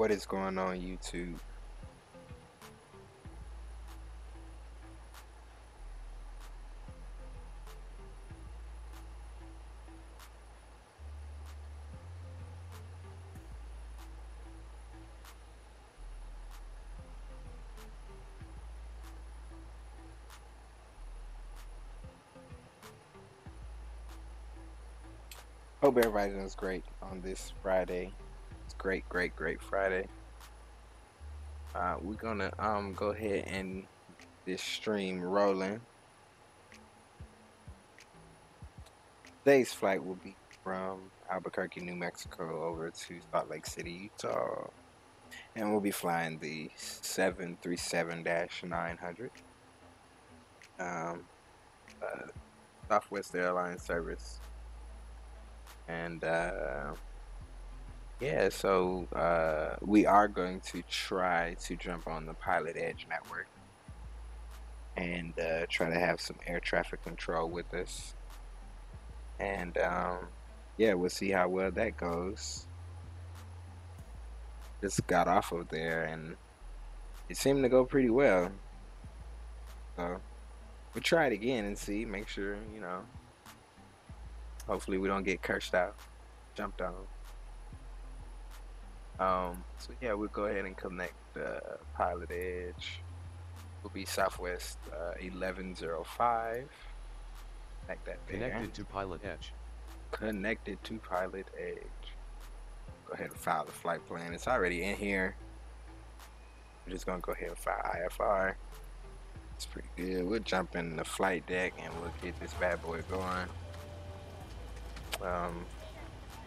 What is going on, YouTube? Hope everybody does great on this Friday. It's great Friday. We're gonna go ahead and get this stream rolling. Today's flight will be from Albuquerque, New Mexico over to Salt Lake City, Utah. And we'll be flying the 737-900 Southwest Airlines service. And yeah, so we are going to try to jump on the PILOTEDGE network and try to have some air traffic control with us. And yeah, we'll see how well that goes. Just got off of there and it seemed to go pretty well. So we'll try it again and see, make sure, you know, hopefully we don't get cursed out, jumped on. So yeah, we'll go ahead and connect PILOTEDGE. Will be Southwest 1105. Like that there. Connected to PILOTEDGE. Connected to PILOTEDGE. Go ahead and file the flight plan. It's already in here. We're just gonna go ahead and file IFR. It's pretty good. We'll jump in the flight deck and we'll get this bad boy going.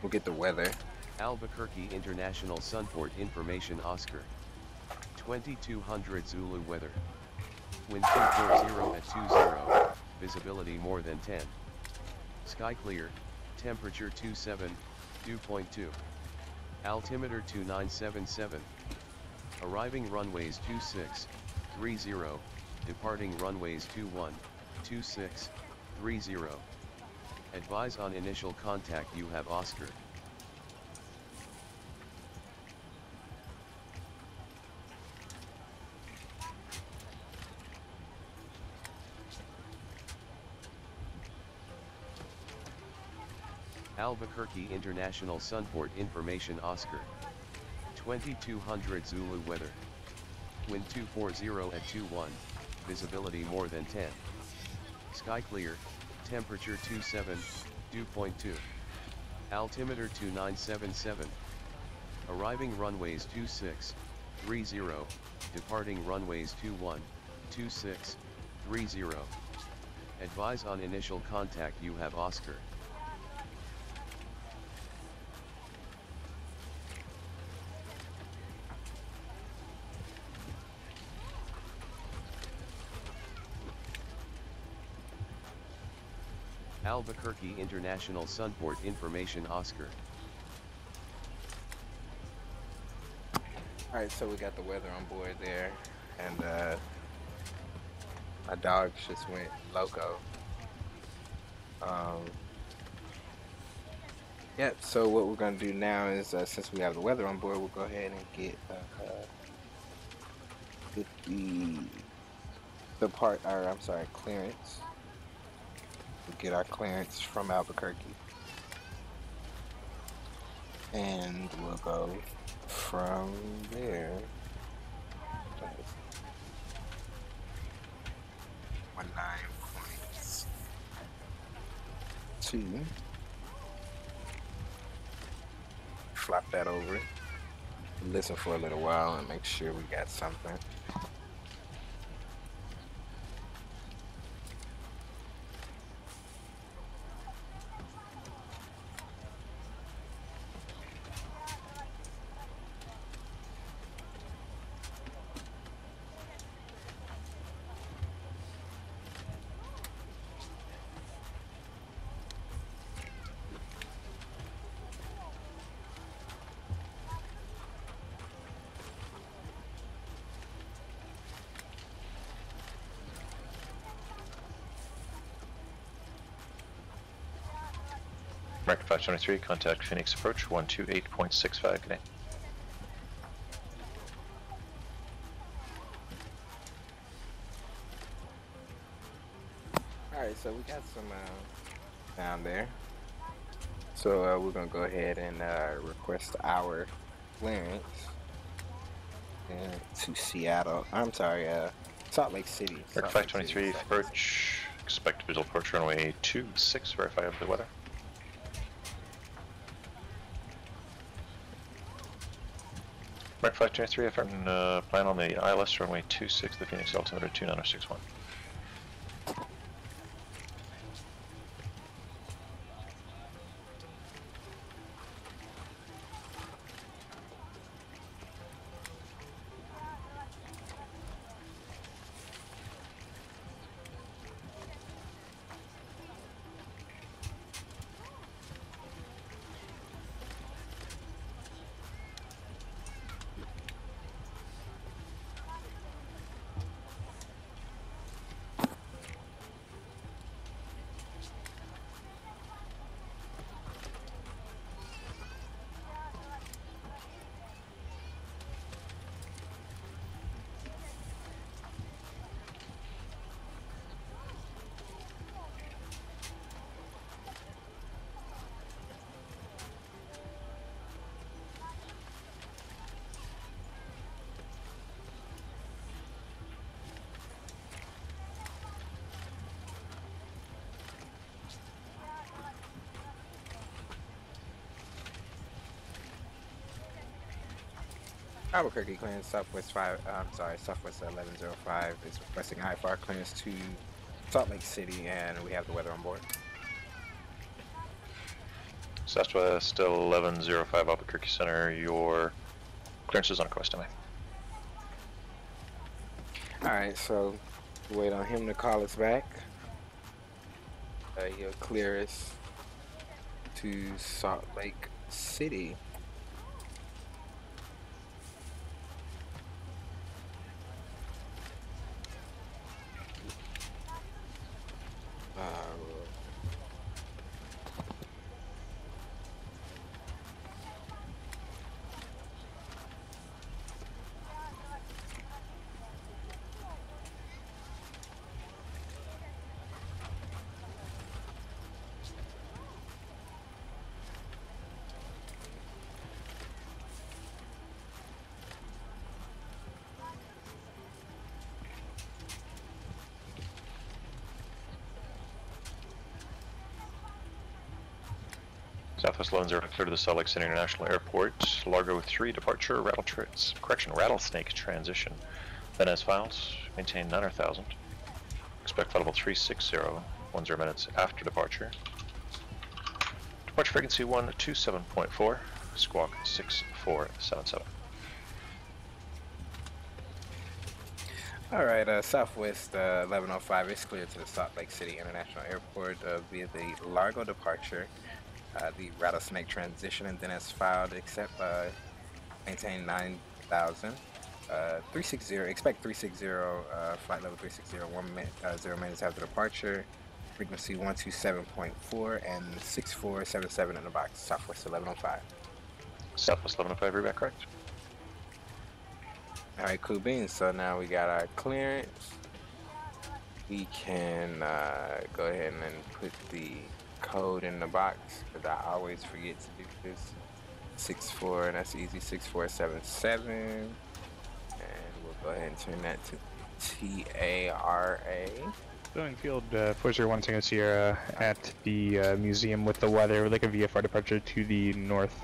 We'll get the weather. Albuquerque International Sunport Information Oscar. 2200 Zulu weather. Wind 240 at 20. Visibility more than 10. Sky clear. Temperature 27, dew point 2. Altimeter 2977. Arriving runways 2630. Departing runways 212630. Advise on initial contact you have Oscar. Albuquerque International Sunport Information Oscar. 2200 Zulu weather. Wind 240 at 21. Visibility more than 10. Sky clear. Temperature 27, dew point 2. Altimeter 2977. Arriving runways 2630. Departing runways 212630. Advise on initial contact you have Oscar. Albuquerque International Sunport Information Oscar. Alright, so we got the weather on board there, and my dogs just went loco. Yep, so what we're going to do now is, since we have the weather on board, we'll go ahead and get clearance. We'll get our clearance from Albuquerque. And we'll go from there. 19.2. Flop that over. Listen for a little while and make sure we got something. American 573, contact Phoenix Approach 128.65, good day. Alright, so we got some down there. So we're gonna go ahead and request our clearance to Seattle. I'm sorry, Salt Lake City. Mark 523, approach. Expect visual approach runway 26, verify of the weather. Mark 523, affirm plan on the ILS runway 26, the Phoenix altimeter 29061. Albuquerque clearance, Southwest 1105 is requesting IFR clearance to Salt Lake City, and we have the weather on board. Southwest still 1105 Albuquerque Center, your clearance is on request, am I? Alright, so wait on him to call us back. He'll clear us to Salt Lake City. Southwest 110 clear to the Salt Lake City International Airport. Largo 3 departure, rattlesnake transition. Then as files, maintain 9,000. Expect flight level 360, 10 minutes after departure. Departure frequency 127.4, squawk 6477. Alright, Southwest 1105 is cleared to the Salt Lake City International Airport via the Largo departure. The rattlesnake transition, and then as filed, except maintain 9,000. 360, expect 360, flight level 360, 0 minutes after departure. Frequency 127.4 and 6477 in the box. Southwest 1105. Southwest 1105, read back correct. Alright, cool beans. So now we got our clearance. We can go ahead and put the code in the box, because I always forget to do this. 64, and that's easy, 6477. And we'll go ahead and turn that to TARA. Boeing Field 401 Tango Sierra at the museum with the weather, like a VFR departure to the north.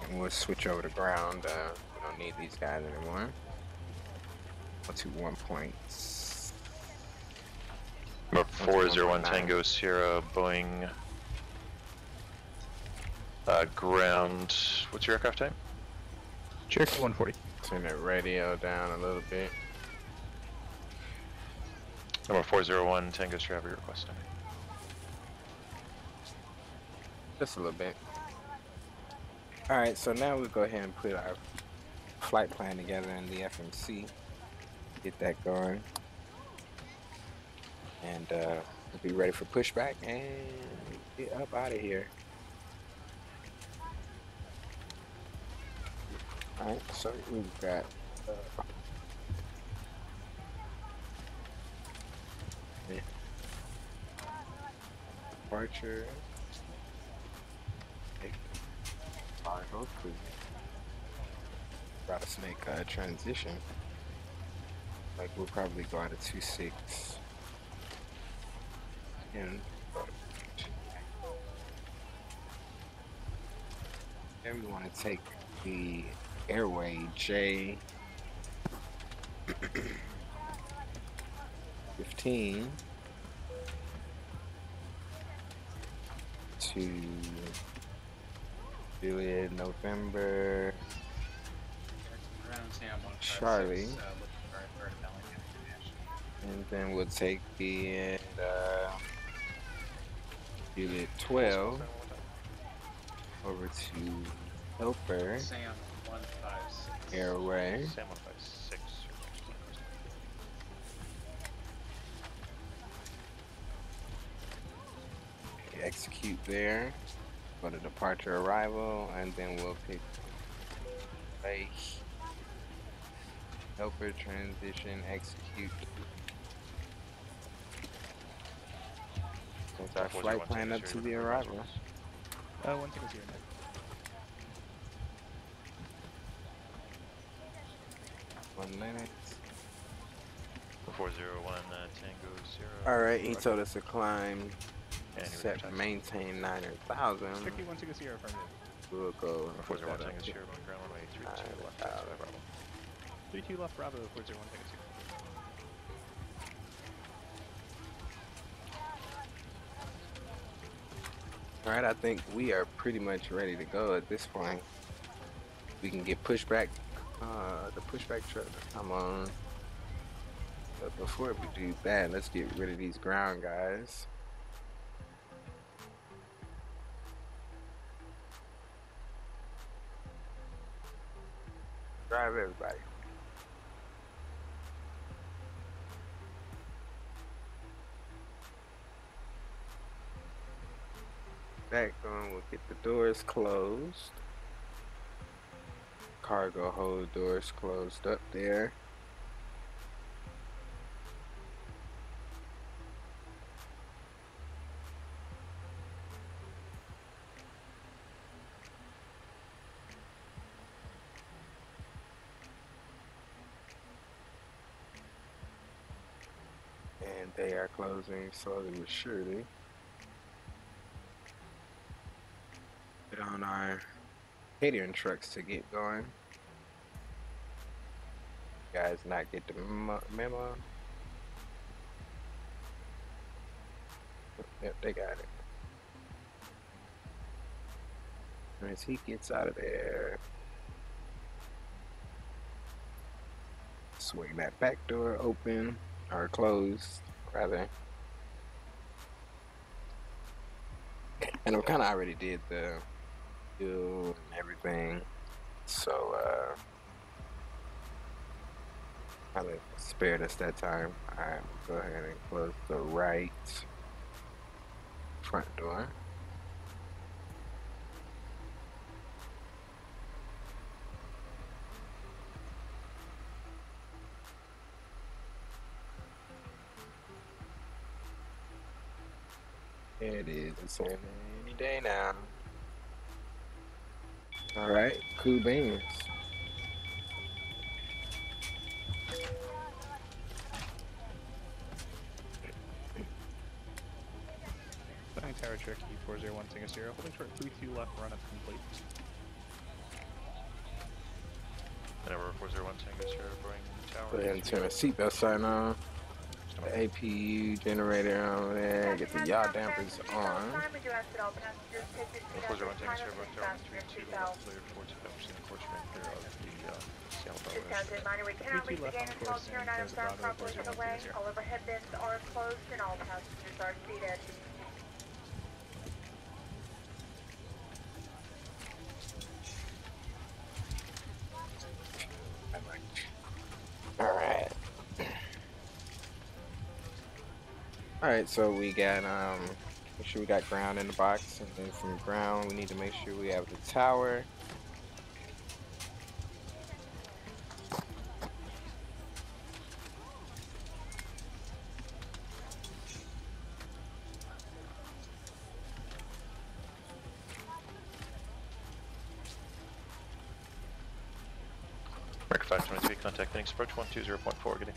And we'll switch over to ground. We don't need these guys anymore. 121. Number 401 Tango Sierra, Boeing ground. What's your aircraft type? Cherokee 140. Turn that radio down a little bit. Number 401 Tango Sierra, have your request. Just a little bit. Alright, so now we'll go ahead and put our flight plan together in the FMC. Get that going. And we'll be ready for pushback and get up out of here. Alright, so we've got departure. Cargo to rattlesnake transition. Like we'll probably go out of 2-6 and then we want to take the airway J 15 to Juliet November Charlie, and then we'll take the Juliet 12 over to Helper Airway. Sam 156. Execute there. Go to departure arrival, and then we'll pick Lake Helper transition execute. That's our flight plan up to the arrival. 160 net. 1 minute. 401 Tango 0. Alright, he told us to climb, And set, maintain 900,000. Strictly 160 affirmative. We'll go 401 Tango 0 on ground runway 32 left. 32 left Bravo, 401 Tango 0. Alright, I think we are pretty much ready to go at this point. We can get pushback, the pushback truck to come on. But before we do that, let's get rid of these ground guys. Drive everybody. Back on, we'll get the doors closed. Cargo hold doors closed up there. And they are closing slowly but surely. Get on our catering trucks to get going. You guys not get the memo? Yep, they got it. As he gets out of there, swing that back door open, or closed, rather. And I kind of already did the fuel and everything, so kind of spared us that time. Alright, we'll go ahead and close the right front door. It is, it's any day now. Alright, cool beans. Flying Tower Cherokee 401 Tango 0, holding short 32 left, run up complete. Number 401 Tango 0, Boeing Tower. Go ahead and turn the seatbelt sign on. The APU generator on there, get the yaw dampers on. 401 Tango 0, Boeing Tower 32 left, cleared 45% of course clear of the Seattle Bellwether. We cannot reach the gain of course here and items are properly put away. All overhead bins are closed and all passengers are seated. Alright. Alright, so we got make sure we got ground in the box, and then from ground we need to make sure we have the tower. America 523, contact Phoenix approach 120.4, getting.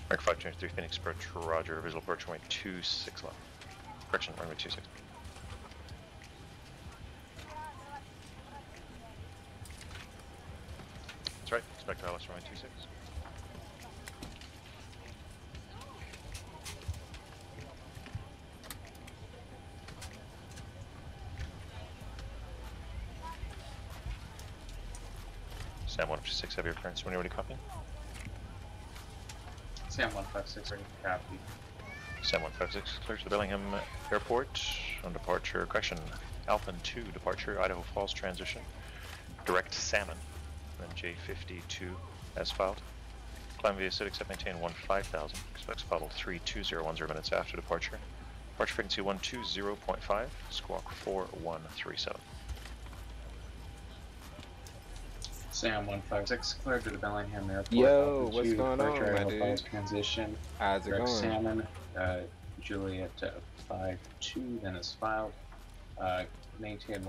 America 523, Phoenix approach, roger, visual approach runway 26 left. Correction, runway 26. That's right, expect ILS runway 26. Sam 156, have your currents when you're ready, copy. Sam 156, ready for copy. Sam 156, clear to the Bellingham Airport on departure, correction, Alpine 2 departure, Idaho Falls transition, direct Salmon, then J52 as filed. Climb via SID, except maintain 15,000, expects follow 32010 minutes after departure. Departure frequency 120.5, squawk 4137. Sam 156, cleared to the Bellingham Airport. Yo, what's going on, my Idaho dude? Falls transition. How's it Direct going? Salmon, Juliet 52, then is filed. Maintain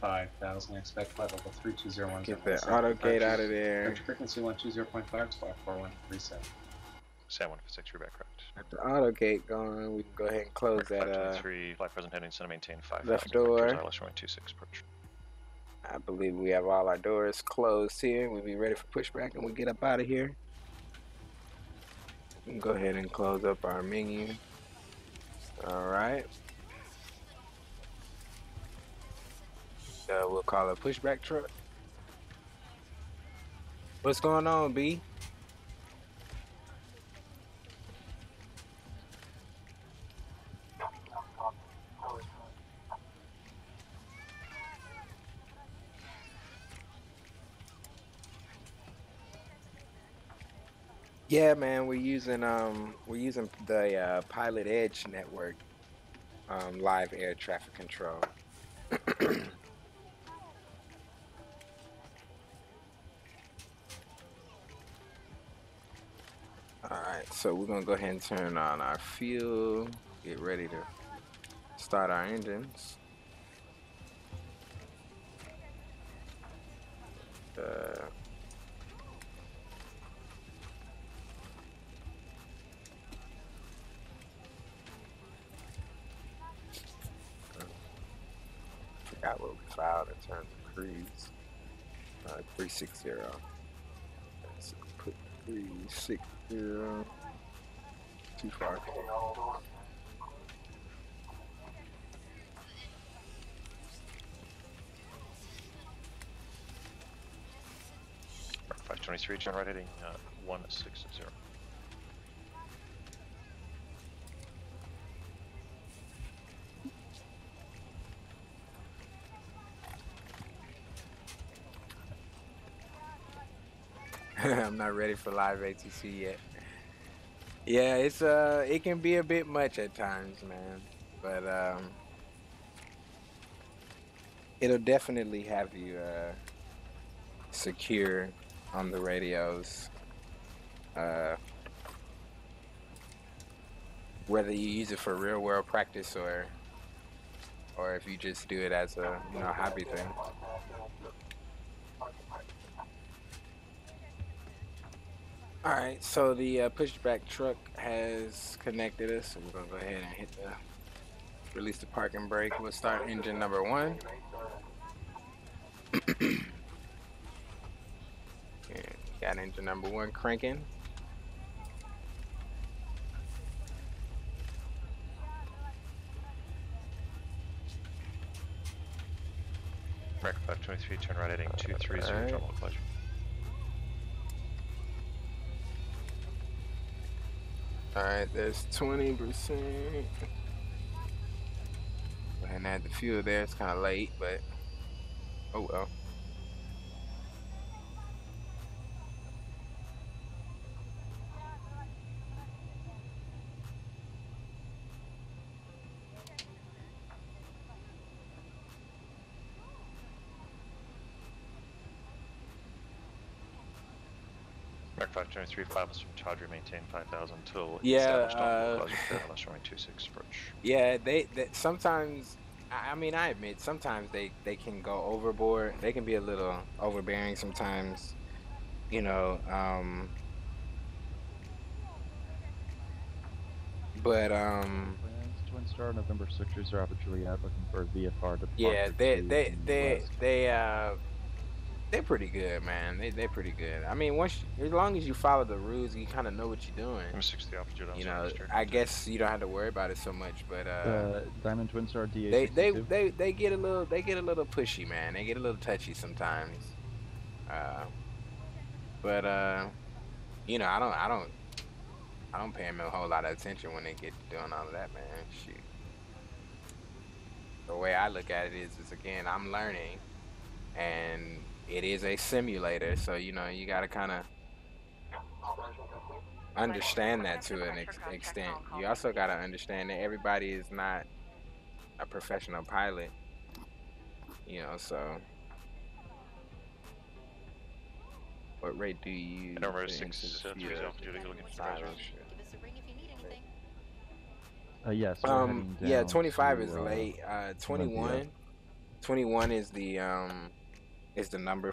15,000, expect flight level 32010. Get that auto gate out of there. Departure frequency 120.5, squawk 4137. Sam 156, you're back correct. Got the auto gate going. We can go ahead and close that 523, flight present heading, center maintain 5,000. left door. ILS runway 26 approach. I believe we have all our doors closed here. We'll be ready for pushback and we get up out of here. We can go ahead and close up our menu. Alright. We'll call a pushback truck. What's going on, B? Yeah, man, we're using the PILOTEDGE network, live air traffic control. All right, so we're gonna go ahead and turn on our fuel, get ready to start our engines. Forgot what we filed in terms of cruise. 360. Let's put 360. Too far. Mark 523, turn right heading 160. I'm not ready for live ATC yet. Yeah, it's it can be a bit much at times, man. But it'll definitely have you secure on the radios. Whether you use it for real world practice or if you just do it as a hobby thing. Alright, so the pushback truck has connected us, so we're gonna go ahead and release the parking brake. We'll start engine number 1. Got engine number 1 cranking. America 523, turn right heading 230, terminal pleasure. Alright, there's 20%. Go ahead and add the fuel there. It's kind of late, but oh well. Mark 523 flaps from Tawdry maintain 5,000 till Yeah, established on closing unless runway 26 approach. Yeah, they sometimes. I mean, I admit sometimes they can go overboard. They can be a little overbearing sometimes. You know, but Plans, Twin Star, November 6ers are Alpha Juliet looking for VFR departure yeah, to the west. they're pretty good, man. They're pretty good. I mean, as long as you follow the rules, you kind of know what you're doing. M60 Alpha Juliet. You know, I guess you don't have to worry about it so much, but Diamond Twin Star DA. they get a little pushy, man. They get a little touchy sometimes. But you know, I don't pay them a whole lot of attention when they get to doing all of that, man. Shoot. The way I look at it is again, I'm learning, and it is a simulator, so you know, you gotta kind of understand that to an extent. You also gotta understand that everybody is not a professional pilot, you know. So, what rate do you? Number 6 Alpha Juliet looking for Give us a ring if you need anything. Yes. Yeah, 25 is late. 21 is the number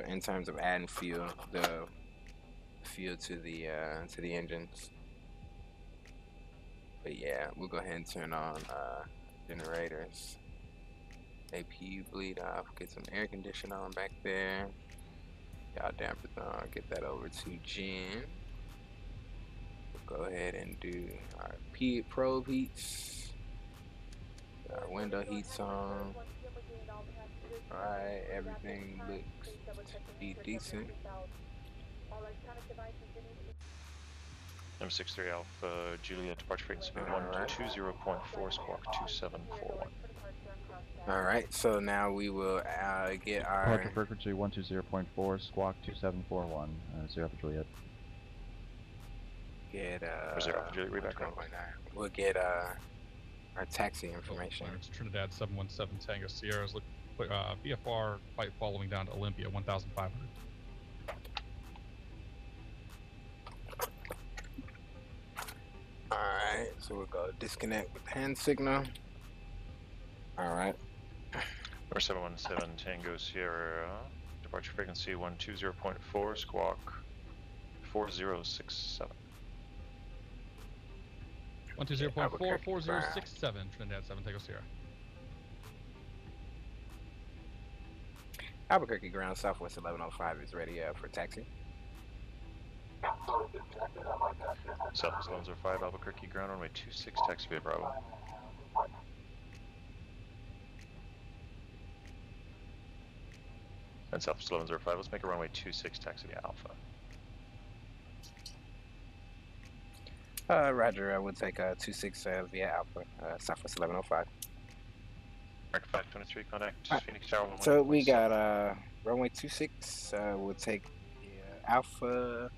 in terms of adding fuel, the fuel to the engines. But yeah, we'll go ahead and turn on generators. APU bleed off. Get some air conditioning on back there. Y'all dampers on. Get that over to Jen. We'll go ahead and do our probe heats. Our window heats on. Alright, everything looks to be decent. M63 Alpha Juliet departure frequency 120.4 squawk 2741. Alright, so now we will get our Departure frequency 120.4 squawk 2741. 0 for Juliet. Get 0 for Juliet, reback. We'll get our taxi information. It's Trinidad 717 Tango Sierra's VFR flight following down to Olympia 1500. Alright, so we'll go disconnect with hand signal. Alright. Number 717 Tango Sierra, departure frequency 120.4 squawk 4067. 120.4 4067 Trinidad 7 Tango Sierra. Albuquerque ground Southwest 1105 is ready for taxi. Southwest 1105 Albuquerque ground runway 26 taxi via Bravo. And Southwest 1105, let's make a runway 26 taxi via Alpha. Roger, I would take 26 via Alpha, Southwest 1105. Mark 523, contact Phoenix Tower 1. So we got runway 26, we'll take Alpha.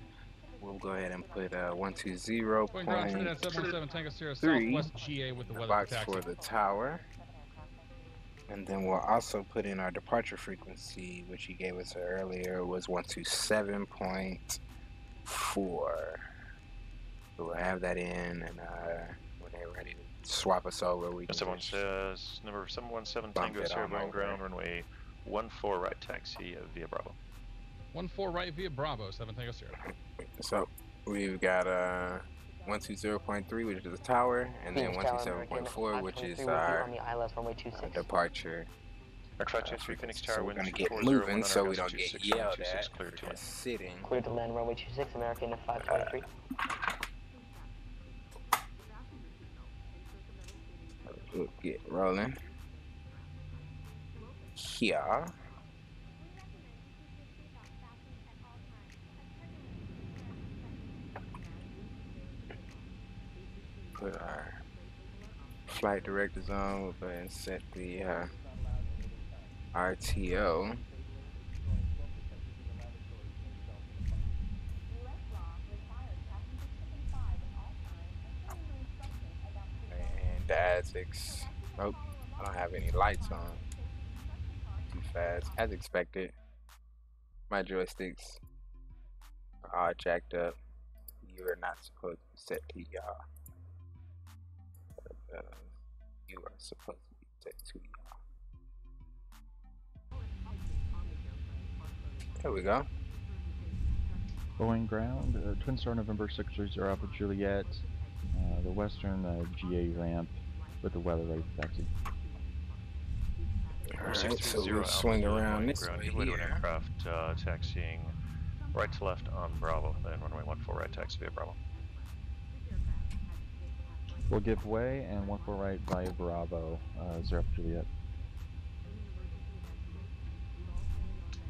We'll go ahead and put 120.3 Going ground Trinidad 717 Tango Sierra Southwest GA with the weather box taxi. for the tower. And then we'll also put in our departure frequency, which you gave us earlier, was 127.4. So we'll have that in, and when they're ready to swap us over, we can Someone says, number 717 Tango Sierra going ground, runway 14 right taxi via Bravo. 14 right via Bravo, 7 Tango Sierra. So we've got 120.3, which is the tower, and then 127.4, which is our departure. Mark 523 Phoenix Tower, so we're gonna get moving so we don't get yelled at. Sitting. Clear to land runway 26, American 523. We'll get rolling. Here. Put our flight directors on. We'll go ahead and set the RTO. And ASICs. Nope, I don't have any lights on. Too fast, as expected. My joysticks all jacked up. You are not supposed to be set to y'all. You are supposed to be set to y'all. There we go. Boeing ground, Twin Star November 630 Alpha Juliet, the western GA ramp with the weather ready for taxi. Alright, so 630 we'll swing Alpha around Juliet, this ground. way Give way to an here. aircraft taxiing right to left on Bravo, then runway 14 right taxi via Bravo. We'll give way and 14 right via Bravo, 0 Alpha Juliet.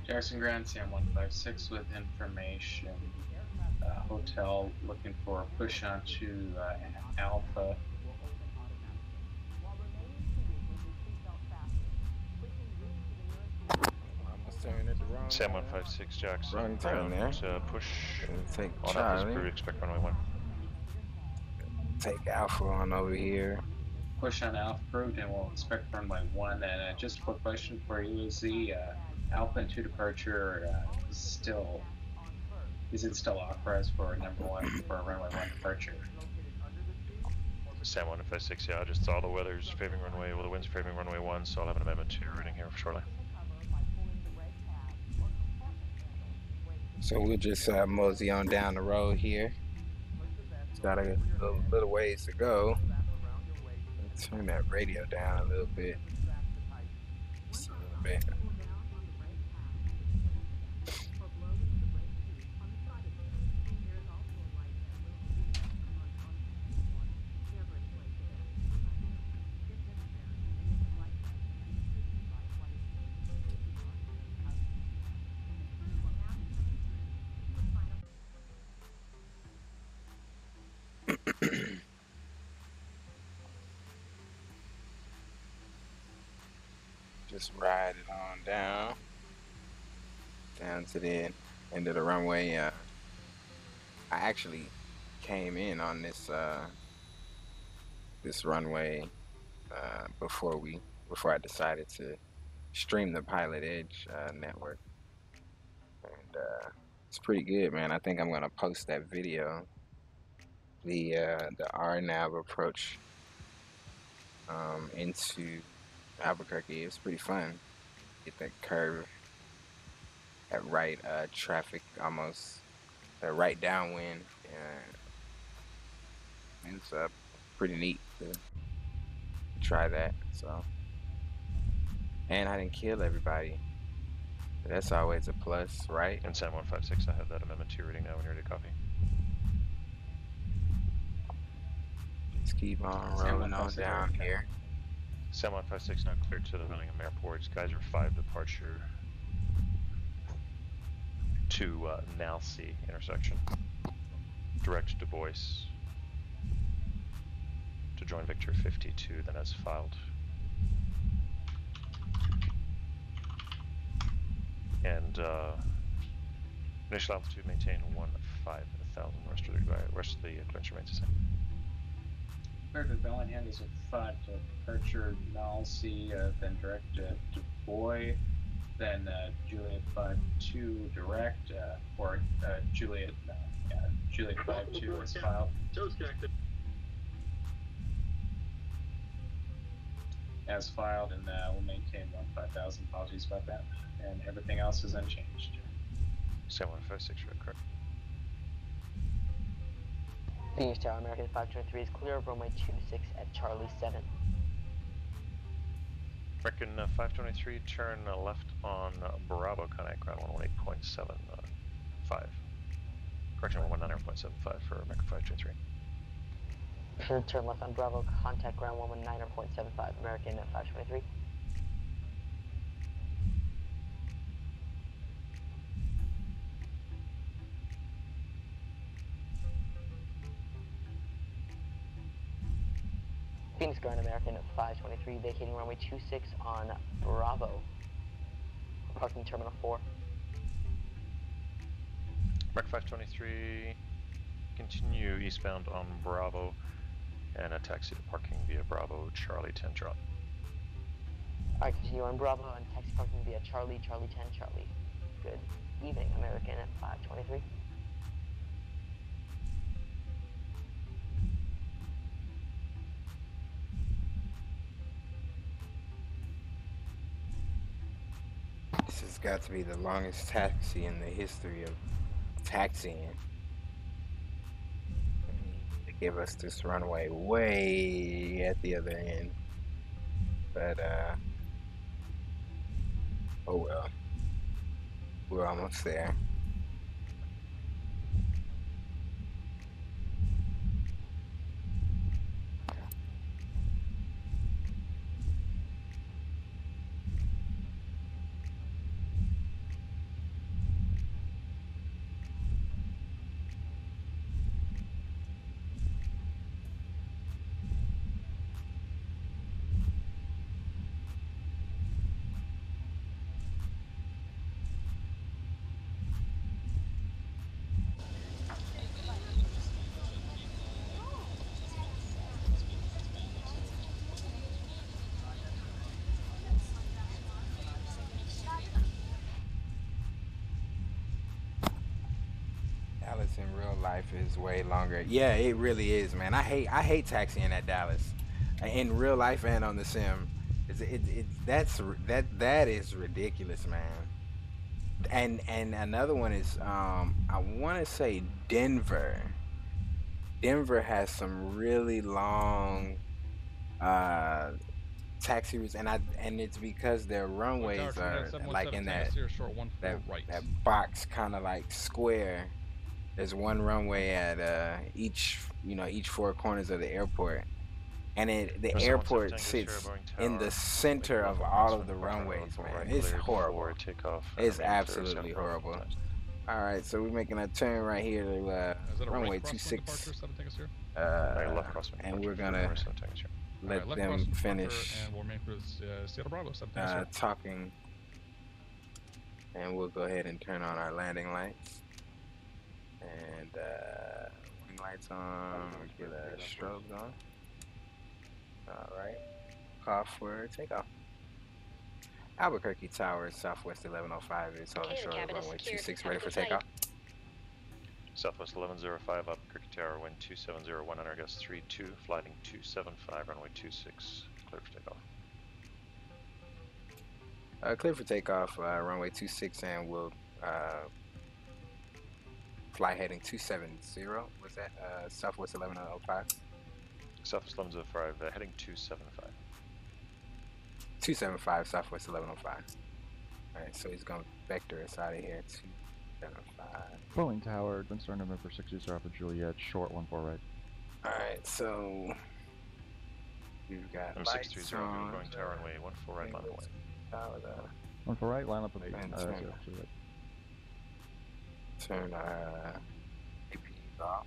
Jackson Grand, Sam 156 with information. Hotel looking for a push onto Alpha. Turn it the wrong Sam 156 Jackson. Wrong turn there. Push Take on Charlie. Alpha's crew, expect runway 1. Take Alpha on over here. Push on Alpha Crew, and we'll expect runway 1. And just a quick question for you: is the Alpha 2 departure is it still authorized for number 1 for a runway 1 departure? Sam 156, yeah, just all the weather's favoring runway, well, the wind's favoring runway 1, so I'll have an amendment to your reading here shortly. So we'll just mosey on down the road here. It's got a little ways to go. Let's turn that radio down a little bit. Just a little bit. Just ride it on down to the end of the runway. I actually came in on this this runway before I decided to stream the PILOTEDGE network, and it's pretty good, man. I think I'm gonna post that video, the RNAV approach into Albuquerque. It was pretty fun. Get that curve at right traffic, almost right downwind. It's pretty neat to try that. So, and I didn't kill everybody. That's always a plus, right? And Sam 156, I have that amendment to your reading now when you're ready to copy. Just keep on rolling on down here. Sam 156 now cleared to the Bellingham Airport. Geyser 5 departure to Nalsea intersection. Direct to Bois to join Victor 52, then as filed. And initial altitude maintain 15,000. Rest of the adventure remains the same. Clear to Bellingham is a 5 departure Nalsea, then direct to Bois, then Juliet 5-2 direct, or Juliet 5-2 is filed. As filed, and we'll maintain 15,000. Apologies about that. And everything else is unchanged. Sam 156, correct. Phoenix Tower, American 523 is clear of runway 26 at Charlie 7. American 523, turn left on Bravo, contact ground 118.75. Correction, 119.75 for American 523. Clear turn left on Bravo, contact ground 119.75, American 523. Phoenix Ground, American 523, vacating runway 26 on Bravo. Parking Terminal 4. American 523, continue eastbound on Bravo and a taxi to parking via Bravo, Charlie 10 Charlie. Alright, continue on Bravo and taxi parking via Charlie 10 Charlie. Good evening, American 523. has got to be the longest taxi in the history of taxiing. To give us this runway way at the other end. But, oh well. We're almost there. Dallas in real life is way longer. Yeah, it really is, man. I hate taxiing at Dallas, in real life and on the sim. That is ridiculous, man. And another one is I want to say Denver. Denver has some really long taxi routes, and it's because their runways are like in that box kind of like square. There's one runway at each four corners of the airport, and the airport sits in the center of all of the runways, man. It's horrible. It's absolutely horrible. All right, so we're making a turn right here to runway 26, and we're gonna let them finish talking, and we'll go ahead and turn on our landing lights. And wing lights on, we get strobes on. Alright, call for takeoff. Albuquerque Tower, Southwest 1105 is holding short of runway 26, ready for takeoff. Southwest 1105, Albuquerque Tower, wind 270, 100, gust 32, flighting 275, runway 26, clear for takeoff. Clear for takeoff, runway 26, and we'll fly heading 270. What's that? Southwest 1105. Southwest 1105, heading 275. 275, Southwest 1105. Alright, so he's going to vector us out of here. 275. Boeing Tower, Twin Star November 60, Alpha Juliet, short 14 right. Alright, so we've got M630, Boeing Tower, runway 14 right, line up away. 14 right, line up with Juliet. Turn our APs off.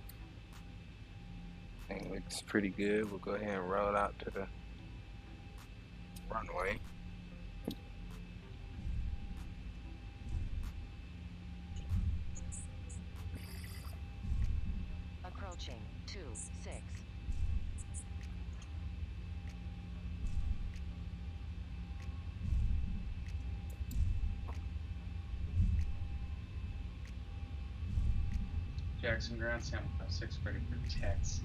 Thing looks pretty good. We'll go ahead and roll out to the runway. Approaching 26. Jackson Ground, Sam 56, ready for taxi.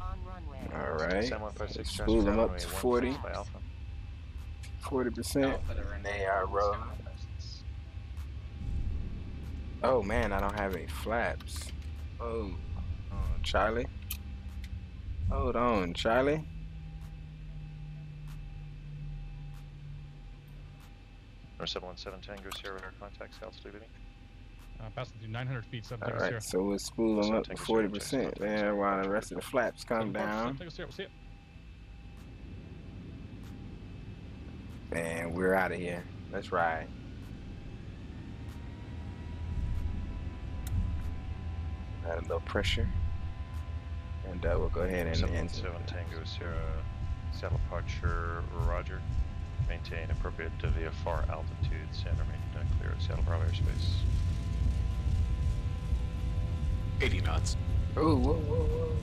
On runway. Alright, spool them up to 40. 40%. They are rolling. Oh man, I don't have any flaps. Oh, Charlie. Hold on, Charlie. Number 717 Tango Sierra radar contacts altitude leading. Passing through 900 feet, 7 Tango Sierra. Alright, so we'll spool them up to 40% there while the rest of the flaps come down. And we're out of here. Let's ride. Add a little pressure. And we'll go ahead and 717 Tango Sierra saddle departure, roger. Maintain appropriate VFR altitudes and remain clear at Seattle Bravo airspace. 80 knots. Oh, whoa.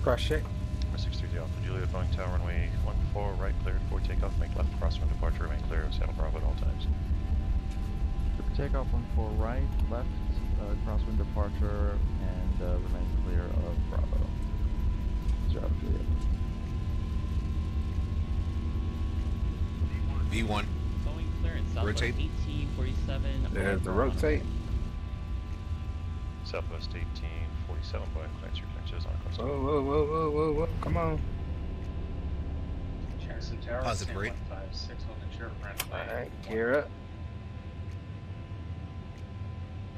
Cross check. Number 630 Alpha Juliet, Boeing Tower, runway 14 right, cleared for takeoff. Make left crosswind departure, remain clear of Seattle Bravo at all times. For takeoff 14 right, left crosswind departure, and remain clear of Bravo. Alpha Juliet. V1. Going clearance, Southwest Rotate. 1847. There's the rotate. Southwest 1847, Boeing clearance your clearances on course. Whoa, whoa, whoa, whoa, whoa, whoa, come on. Jackson Tower, Positive rate. 156, holding short runway. Alright, gear up.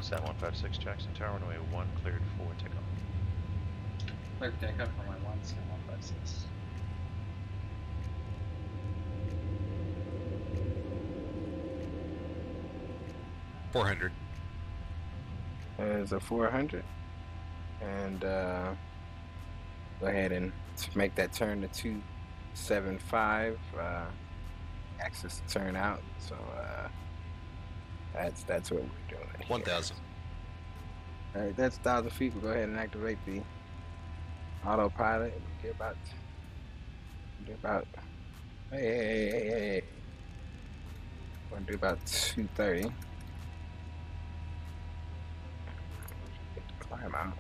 San 156, Jackson Tower, runway 1, cleared for takeoff. Clear takeoff for my 1, San 156. $400. There's a 400. And go ahead and make that turn to 275. Access to turn out. So that's what we're doing. 1,000. Alright, that's 1,000 feet. We'll go ahead and activate the autopilot. We'll get about hey. We're gonna do about 230. Climb out.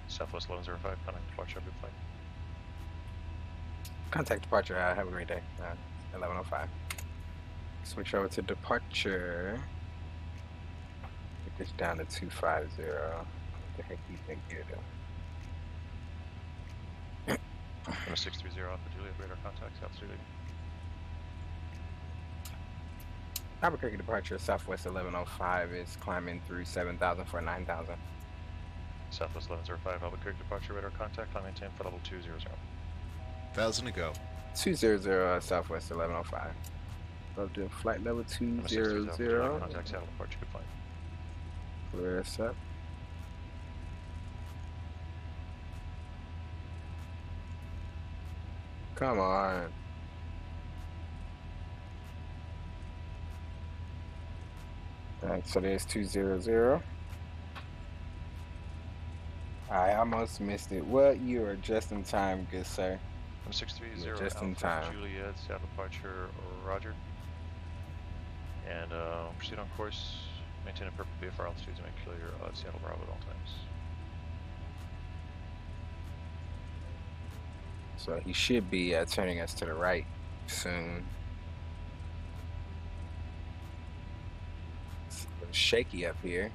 Southwest 1105, contact departure of your flight. Contact departure. Have a great day. 11:05. Switch over to departure. Get this down to 250. What the heck do you think you're doing? Number 630 Alpha Juliet, radar contact, South Street. Albuquerque departure, Southwest 1105 is climbing through 7,000 for 9,000. Southwest 1105, Albuquerque departure, radar contact, climb maintain flight level 200. 1,000 to go. 200 Southwest 1105. Go to flight level 200. Contact Seattle departure, good flight. Clear us up. Come on. Alright, so there's 200. I almost missed it. Well, you are just in time, good sir. 630 just in Alpha time. Juliet, Seattle departure, roger. And proceed on course, maintain a perfect VFR altitude to make clear Seattle Bravo at all times. So he should be turning us to the right soon. It's a little shaky up here.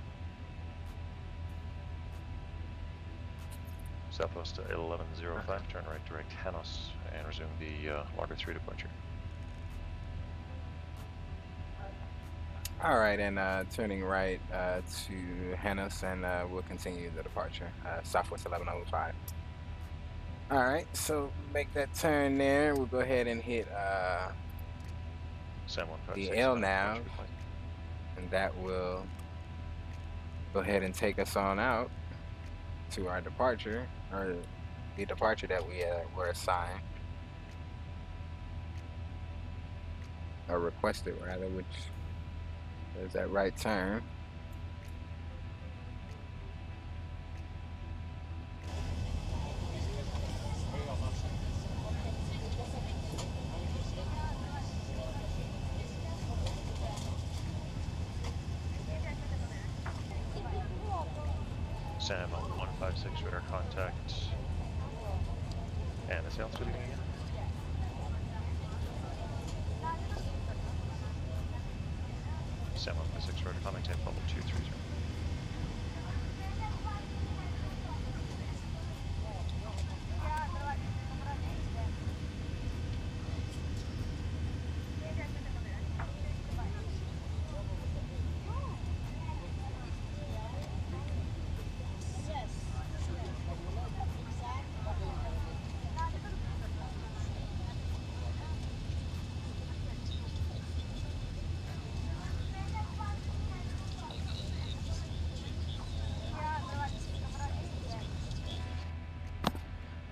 Southwest 1105, turn right direct Hanos and resume the Largo 3 departure. Alright, and turning right to Hanos, and we'll continue the departure. Southwest 1105. Alright, so make that turn there. We'll go ahead and hit the L now, and that will go ahead and take us on out to our departure, or the departure that we were assigned, or requested rather, which is that right turn. Sam 156 radar contact. And the altitude again. Sam 156 radar contact, maintain level 230.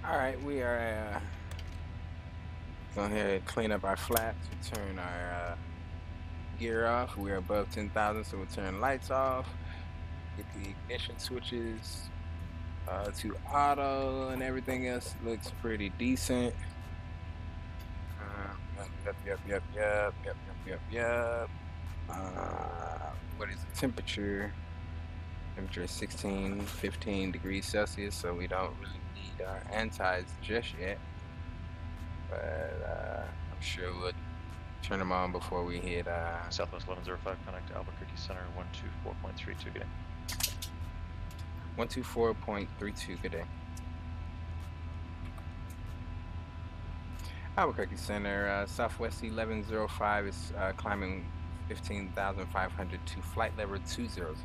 Alright, we are going ahead and clean up our flaps. We turn our gear off. We're above 10,000, so we'll turn lights off. Get the ignition switches to auto, and everything else looks pretty decent. Yep. What is the temperature? Temperature is 16, 15 degrees Celsius, so we don't really need our antis just yet. But I'm sure we'll turn them on before we hit Southwest 1105, connect to Albuquerque Center 124.32, good day. 124.32, good day. Albuquerque Center, Southwest 1105 is climbing 15,500 to flight level 200.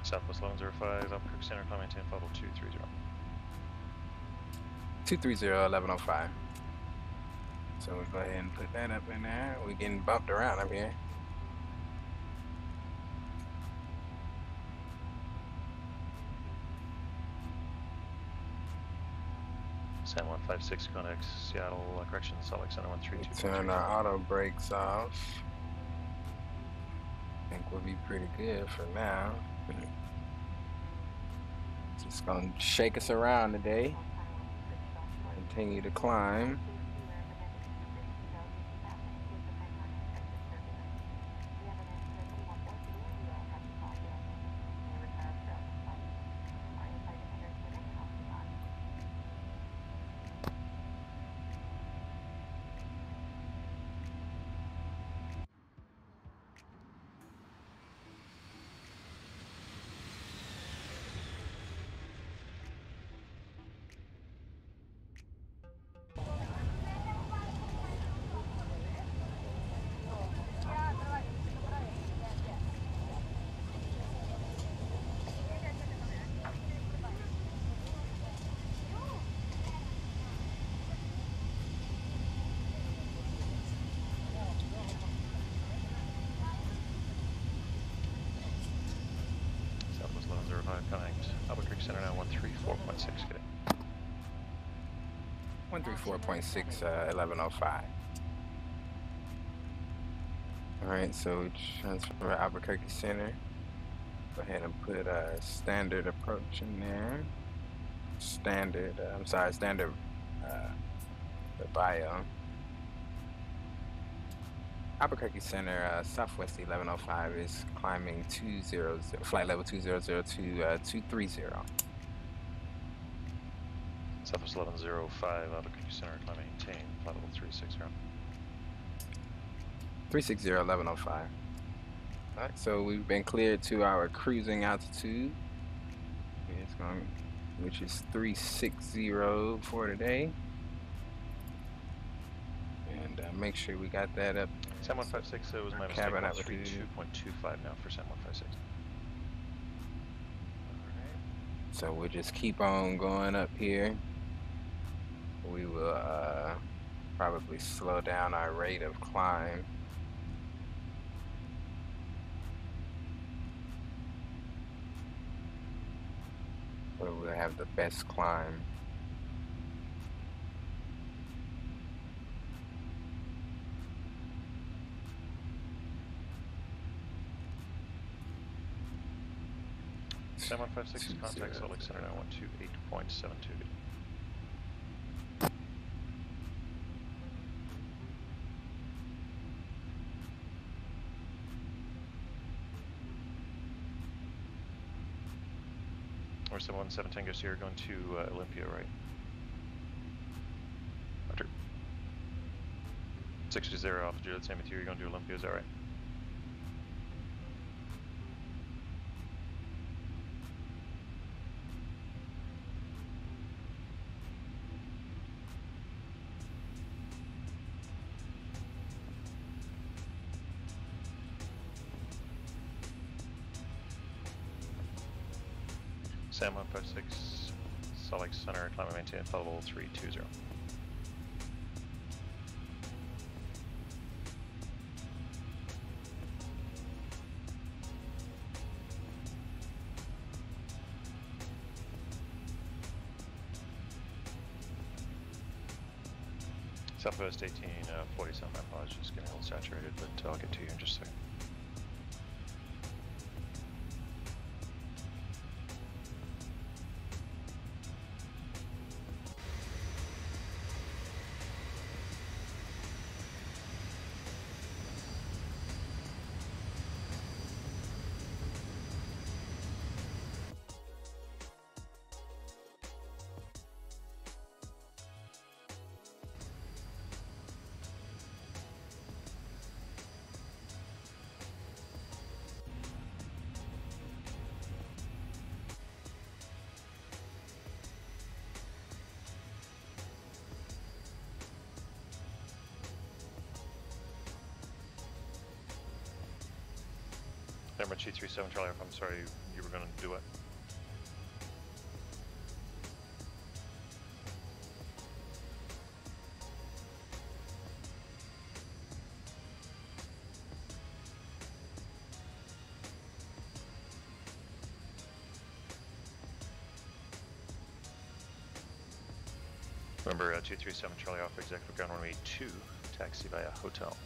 Southwest 1105, Albuquerque Center, climb maintain flight level 230. 230, 1105. So we'll go ahead and put that up in there. We're getting bumped around up here. San 156 connect Seattle, correction, Salt Lake Center 132. Turn our auto brakes off. I think we'll be pretty good for now. Just gonna shake us around today. Continue to climb. Connect Albuquerque Center now 134.6, good day. 134.6, 1105. Alright, so transfer Albuquerque Center. Go ahead and put a standard approach in there. Standard, standard the bio. Albuquerque Center, Southwest 1105 is climbing 200, flight level 200 to 230. Southwest 1105, Albuquerque Center, climb maintain, flight level 360. 360, 1105. Alright, so we've been cleared to our cruising altitude. It's going, which is 360 for today. And make sure we got that up. San 156, it was my mistake, 132.25 now for San 156. Alright. So we'll just keep on going up here. We will probably slow down our rate of climb. Where we'll have the best climb. San 156, contact Salt Lake Center now 128.72. Or 717 Tango Sierra going to Olympia, right? Roger. 60 Alpha Juliet, same with you, you're going to Olympia, is that right? Sam 156, Salt Lake Center, climb and maintain flight level 320. Southwest 1847, my apologies, just getting a little saturated, but I'll get to you in just a second. November 237 Charlie, I'm sorry, you were going to do it. November 237 Charlie off executive ground runway 2, taxi via hotel.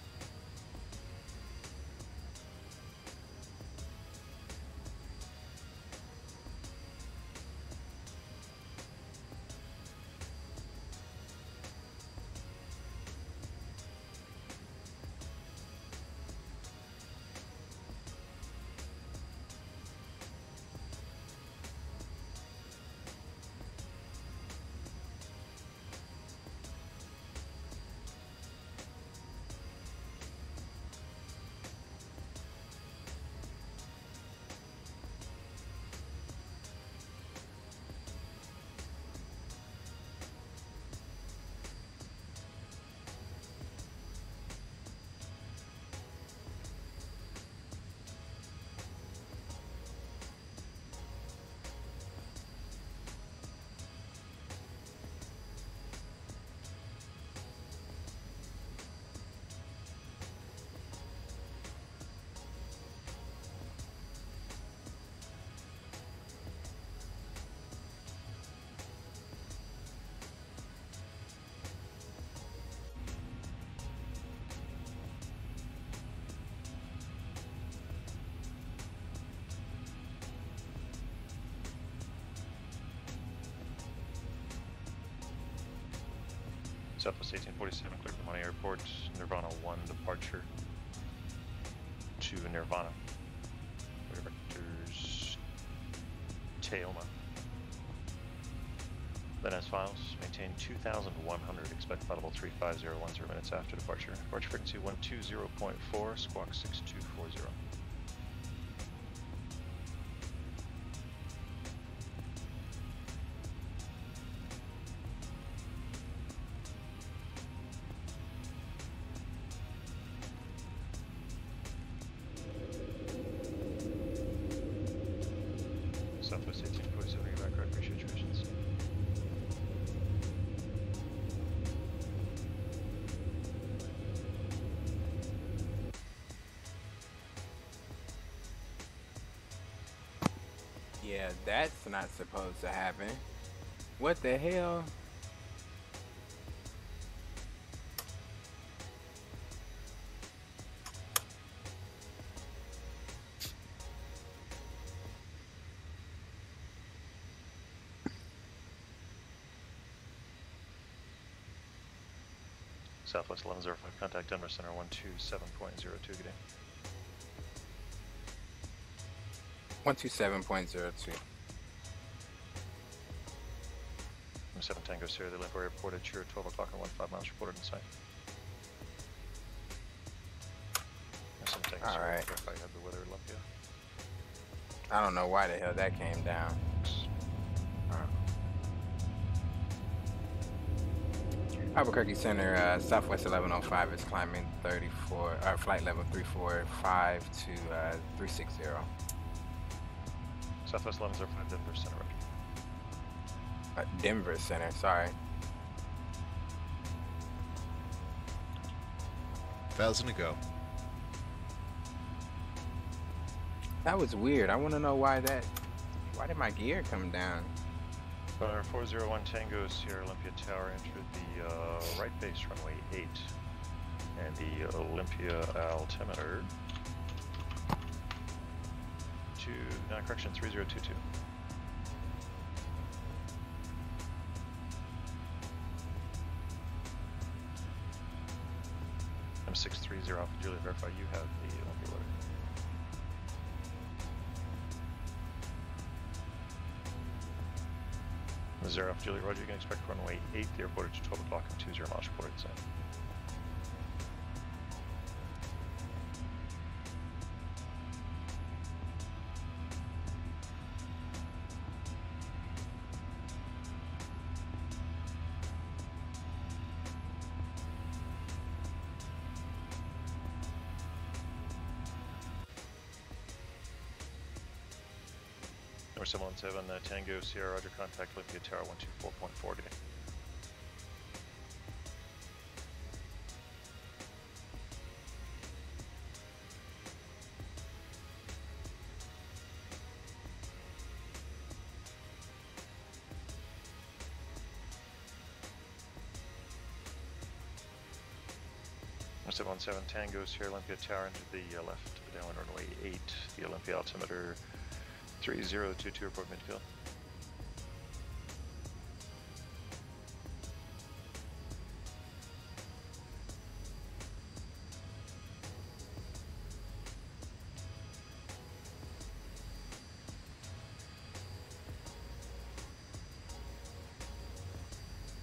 Southwest 1847, clear from Money Airport, Nirvana 1 departure to Nirvana. Vectors Teoma. Then as files, maintain 2,100, expect flight level 35010 minutes after departure. Departure frequency 120.4, squawk 6240. Southwest 1847, you're back, right, appreciate your patience. Yeah, that's not supposed to happen. What the hell? Southwest 1105, contact Denver Center 127.02, good day. 127.02. 7 Tango Sierra, the Olympia Airport at your 12 o'clock and 15 miles reported in sight. 7 Tango Sierra, Alright. verify you have the weather at Olympia. I don't know why the hell that came down. Albuquerque Center, Southwest 1105 is climbing 34, flight level 345 to 360. Southwest 1105, Denver Center, roger. Denver Center, sorry. 1,000 to go. That was weird. I want to know why did my gear come down? 401 Tango Sierra Olympia Tower entered the right base runway 8 and the Olympia altimeter to, correction, 3022. M630 Alpha Juliet, verify you have the Olympia weather. Zero Alpha Juliet, roger, you can expect runway 8, the airport at 12 o'clock and 20 miles reported inside. Or 717 Tango Sierra, Roger, contact Olympia Tower 124.4 today. Or 717 Tango Sierra, Olympia Tower into the left to the downwind runway 8, the Olympia altimeter 3022, report midfield.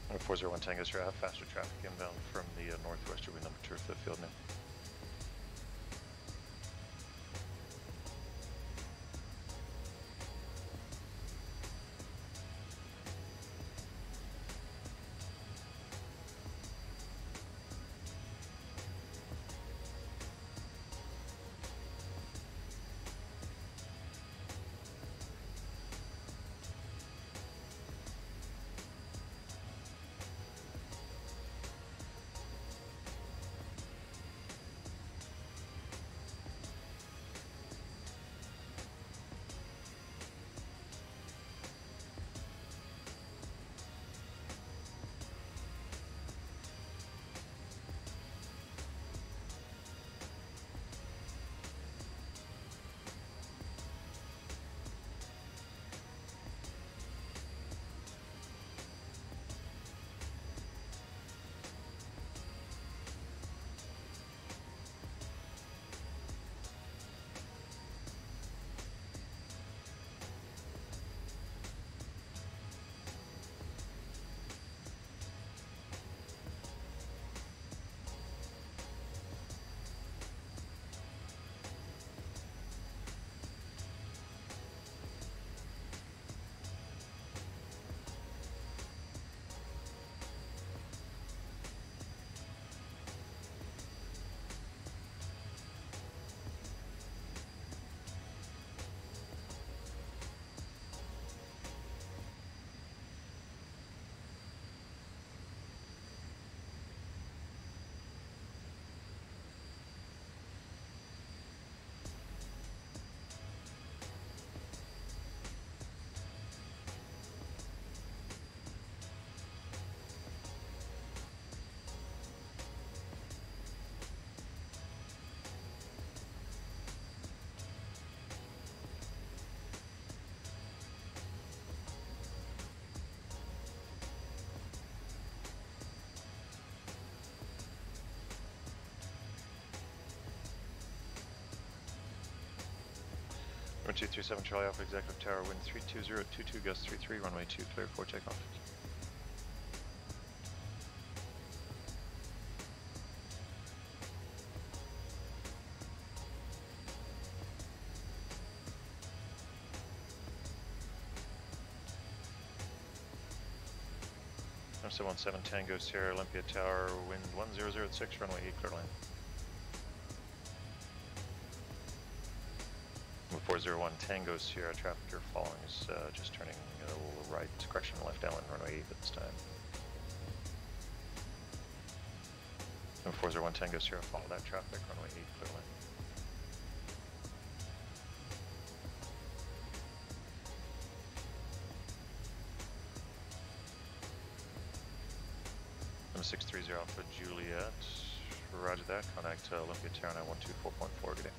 And 401 Tango Sierra, have faster traffic inbound from the northwest wind number 2 for the field now. Runway 237 Charlie Alpha Executive Tower, wind 32022, gust 33, runway 2 clear for takeoff. Number 717 Tango Sierra Olympia Tower, wind 1006, runway 8 clear line. 401 Tango Sierra, traffic you're following is just turning a little right, correction, left downwind runway 8 at this time. Number 401 Tango Sierra, follow that traffic, runway 8 clear line. Number 630 Alpha Juliet, roger that, contact Olympia Tower now 124.4 today.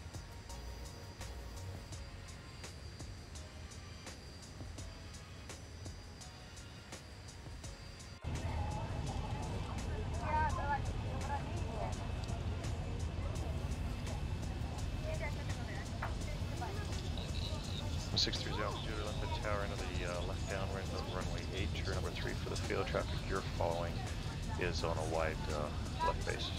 Number 630 Alpha Juliet, Olympia Tower into the left downwind of runway 8, you're number 3 for the field. Traffic you're following is on a wide left base.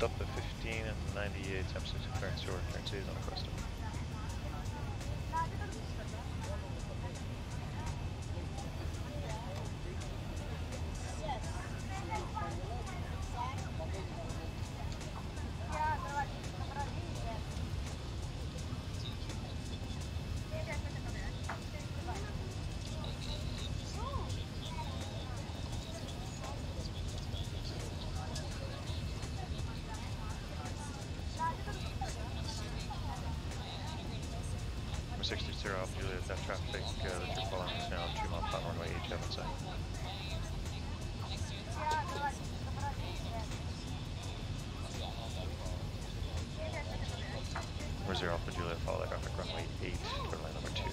Delta 15 and 98, Tempest clearance your clearance is on Costa. Number 60 Alpha Juliet, that traffic that you're following is now 2 mile per hour runway 8 Kevin side. Number 0 Alpha Juliet, follow that traffic runway 8, clear line number 2.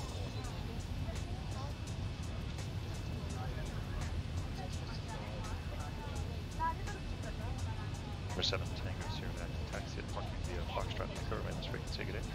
Number 7 Tango Sierra back to taxi at parking via Foxtrot, cover minus frequency, good day.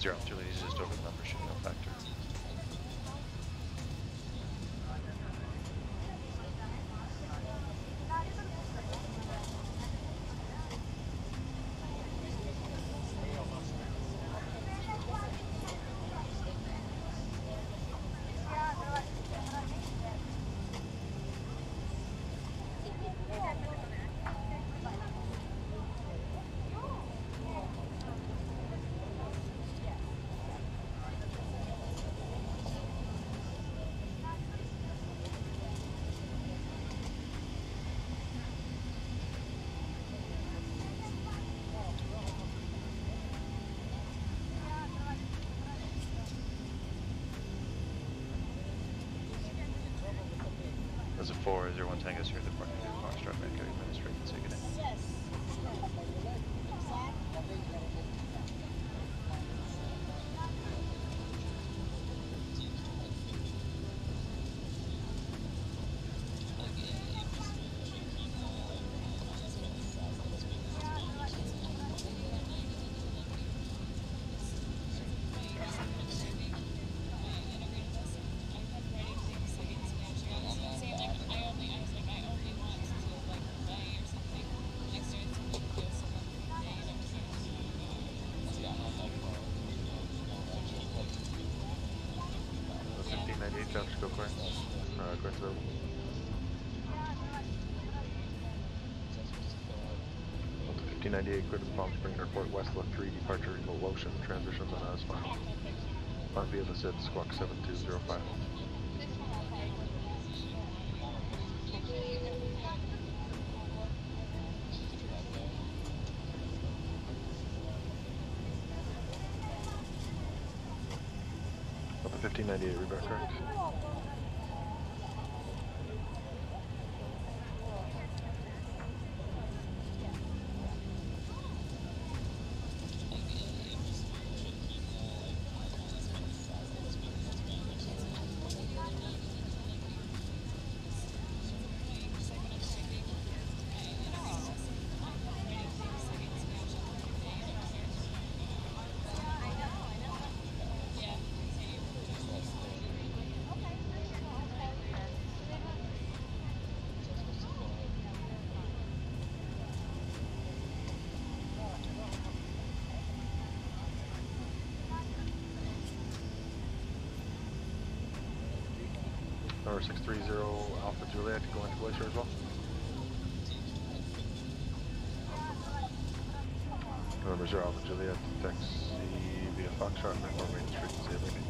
Zero Juliet is just over the number, should no factor. As a 401 Tango Sierra, the parking via Foxtrot, Echo, minus frequency, good day. Go for it. Go to the 1598, clear to the Palm Springs Airport, west left 3, departure, remote Lotion, transition, then as final. On via the SID, squawk 7205. Up to 1598, reback correct. November 630 Alpha Juliet going to Glacier as well. November 0 Alpha Juliet, taxi via Foxtrot, inform maintenance frequency of any.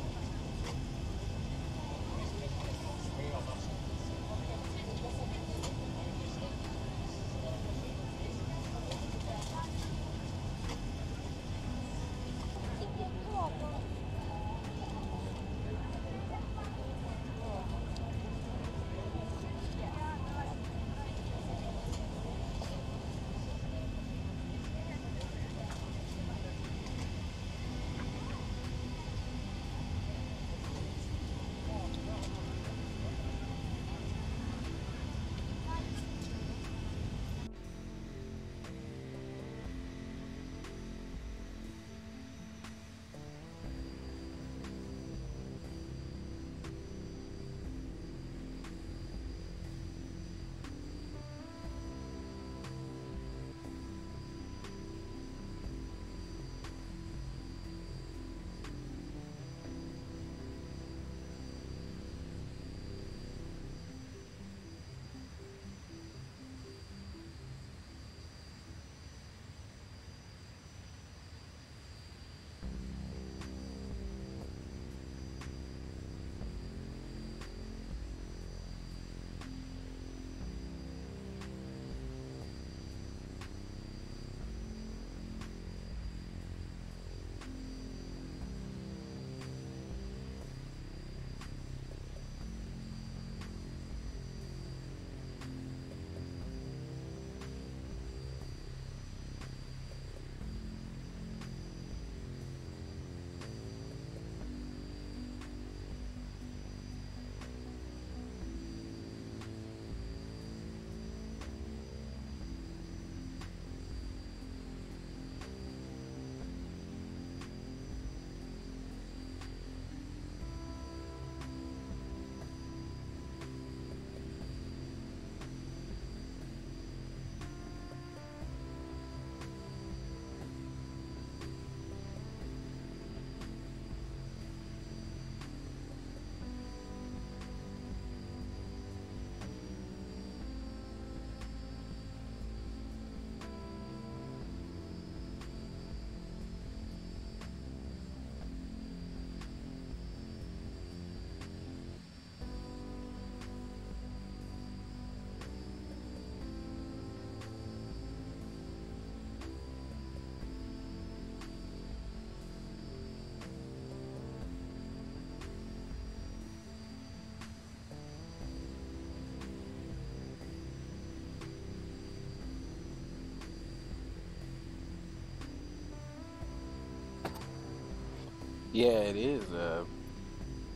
Yeah, it is a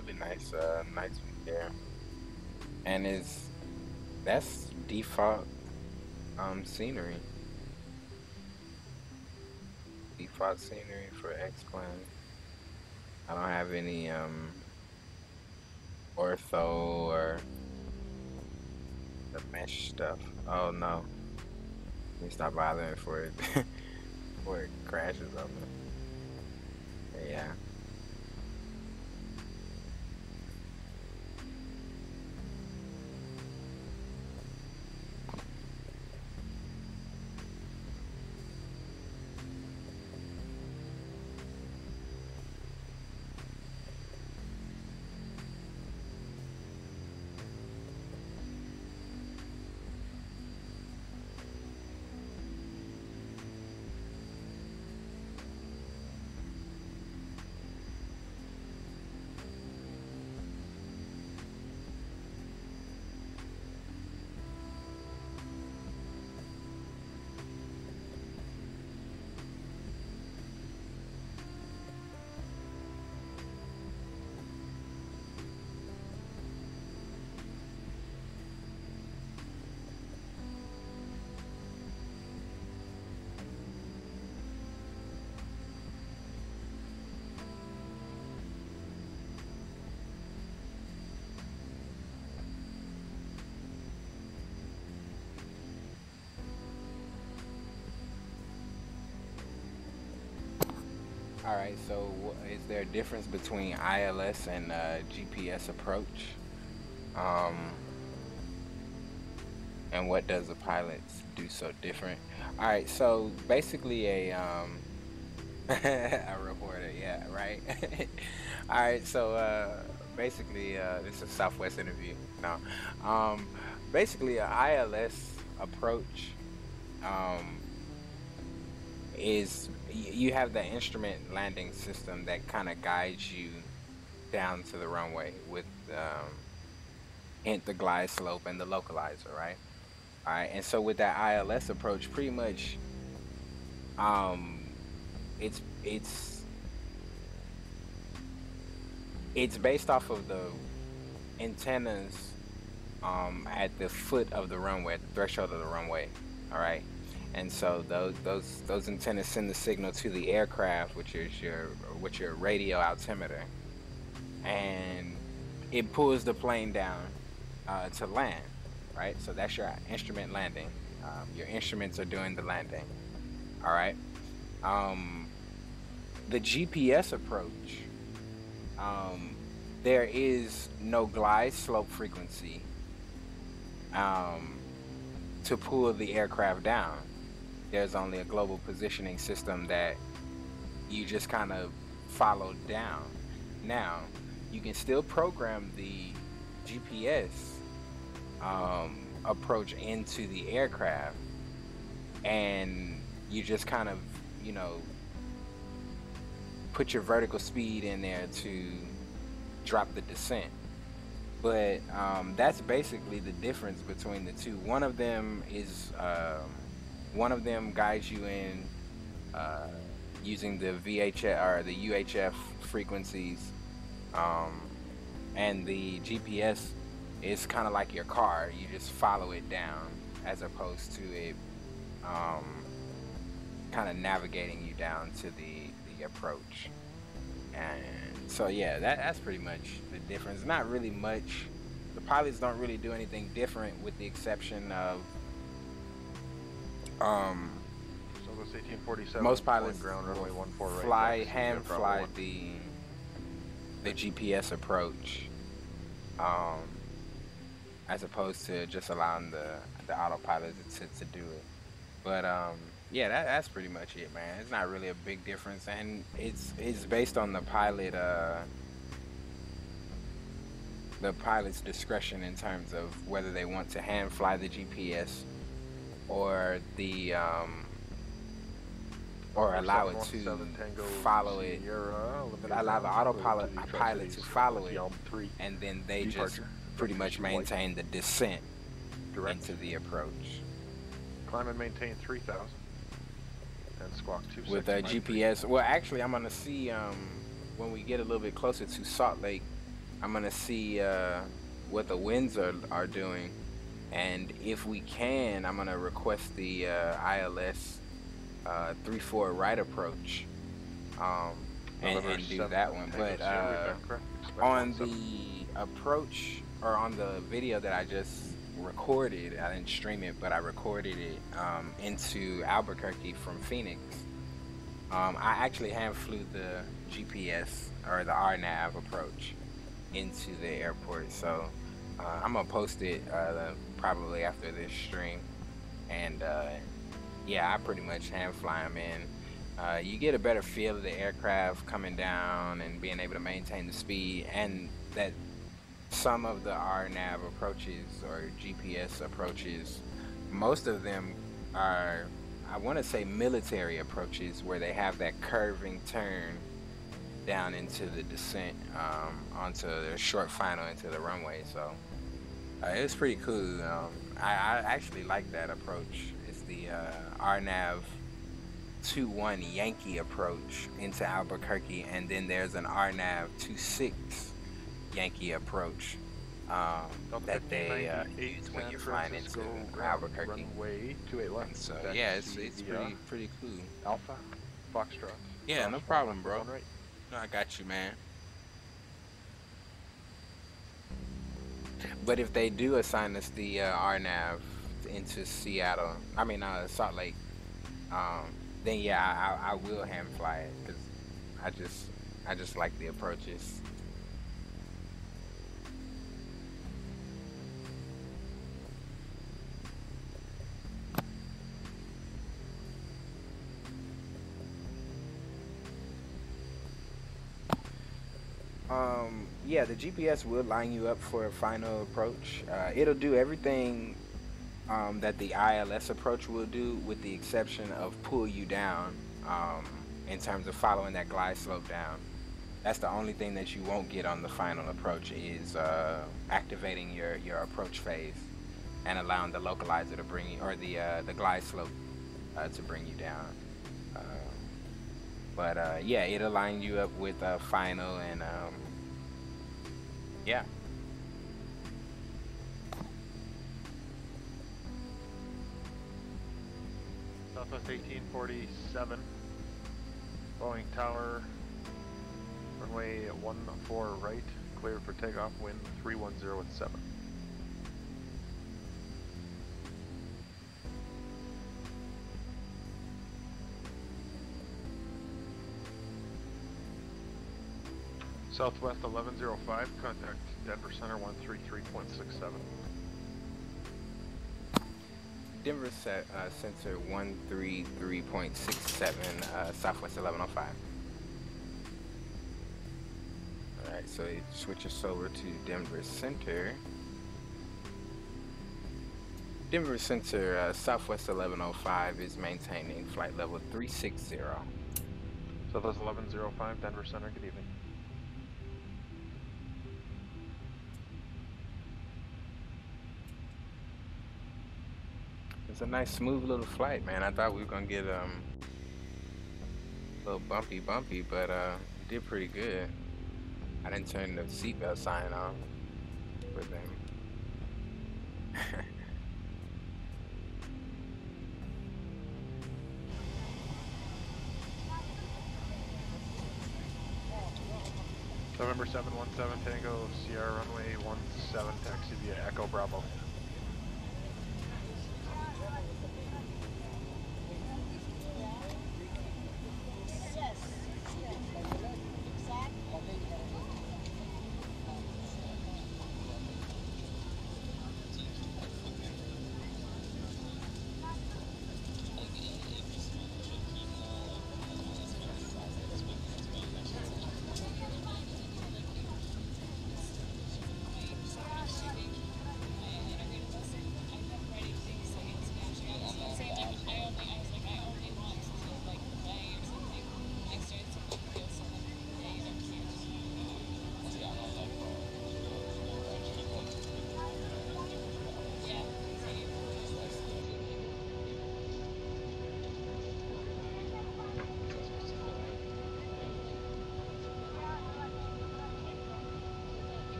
really nice, nice week there, and that's default scenery. Default scenery for X-Plane. I don't have any ortho or the mesh stuff. Oh no, let me stop bothering for it before it crashes on me. Yeah. All right, so is there a difference between ILS and GPS approach? And what does the pilots do so different? All right, so basically a a reporter, yeah, right. All right, so basically this is a Southwest interview. No, basically a ILS approach is you have the instrument landing system that kind of guides you down to the runway with the glide slope and the localizer, right? All right, and so with that ILS approach, pretty much, it's based off of the antennas at the foot of the runway, at the threshold of the runway. All right, and so those antennas send the signal to the aircraft, which is your radio altimeter, and it pulls the plane down to land. Right, so that's your instrument landing. Your instruments are doing the landing. All right. The GPS approach, there is no glide slope frequency to pull the aircraft down. There's only a global positioning system that you just kind of follow down. Now, you can still program the GPS approach into the aircraft, and you just kind of, you know, put your vertical speed in there to drop the descent. But that's basically the difference between the two. One of them guides you in using the VHF or the UHF frequencies, and the GPS is kind of like your car. You just follow it down, as opposed to it kind of navigating you down to the approach. And so yeah, that's pretty much the difference. Not really much. The pilots don't really do anything different, with the exception of Southwest 1847. most pilots ground runway 14 right. hand fly the GPS approach, as opposed to just allowing the autopilot to do it. But yeah, that's pretty much it, man. It's not really a big difference, and it's based on the pilot's discretion in terms of whether they want to hand fly the GPS or the or allow it to follow it, allow the autopilot to follow it, and then they just pretty much maintain the descent into the approach. Climb and maintain 3,000 and squawk 26. With a GPS, well, actually, I'm gonna see when we get a little bit closer to Salt Lake, I'm gonna see what the winds are doing, and if we can, I'm gonna request the ILS 3-4 right approach, and do that one. But on the approach, or on the video that I just recorded, I didn't stream it, but I recorded it into Albuquerque from Phoenix. I actually hand flew the GPS, or the RNAV approach, into the airport, so I'm gonna post it probably after this stream. And yeah, I pretty much hand fly them in. You get a better feel of the aircraft coming down and being able to maintain the speed, and that some of the RNAV approaches or GPS approaches, most of them are, I want to say, military approaches, where they have that curving turn down into the descent, onto the short final into the runway. So it's pretty cool. I actually like that approach. It's the RNAV 21 Yankee approach into Albuquerque, and then there's an RNAV 26 Yankee approach that they use when you're flying into Albuquerque. So yeah, it's pretty cool. Alpha Foxtrot. Yeah, no problem, bro. No, I got you, man. But if they do assign us the RNAV into Seattle, I mean Salt Lake, then yeah, I will hand fly it, because I just like the approaches. Yeah, the GPS will line you up for a final approach. It'll do everything that the ILS approach will do, with the exception of pull you down in terms of following that glide slope down. That's the only thing that you won't get on the final approach, is activating your approach phase and allowing the localizer to bring you, or the glide slope to bring you down. But yeah, it'll line you up with final, and yeah. Southwest 1847, Boeing Tower, runway 14 right, clear for takeoff, wind 310 at 7. Southwest 1105, contact Denver Center 133.67. Denver Center 133.67, Southwest 1105. Alright, so it switches over to Denver Center. Denver Center, Southwest 1105 is maintaining flight level 360. Southwest 1105, Denver Center, good evening. It's a nice smooth little flight, man. I thought we were gonna get a little bumpy, but did pretty good. I didn't turn the seatbelt sign on for them. November 717 Tango, Sierra runway 17, taxi via Echo Bravo.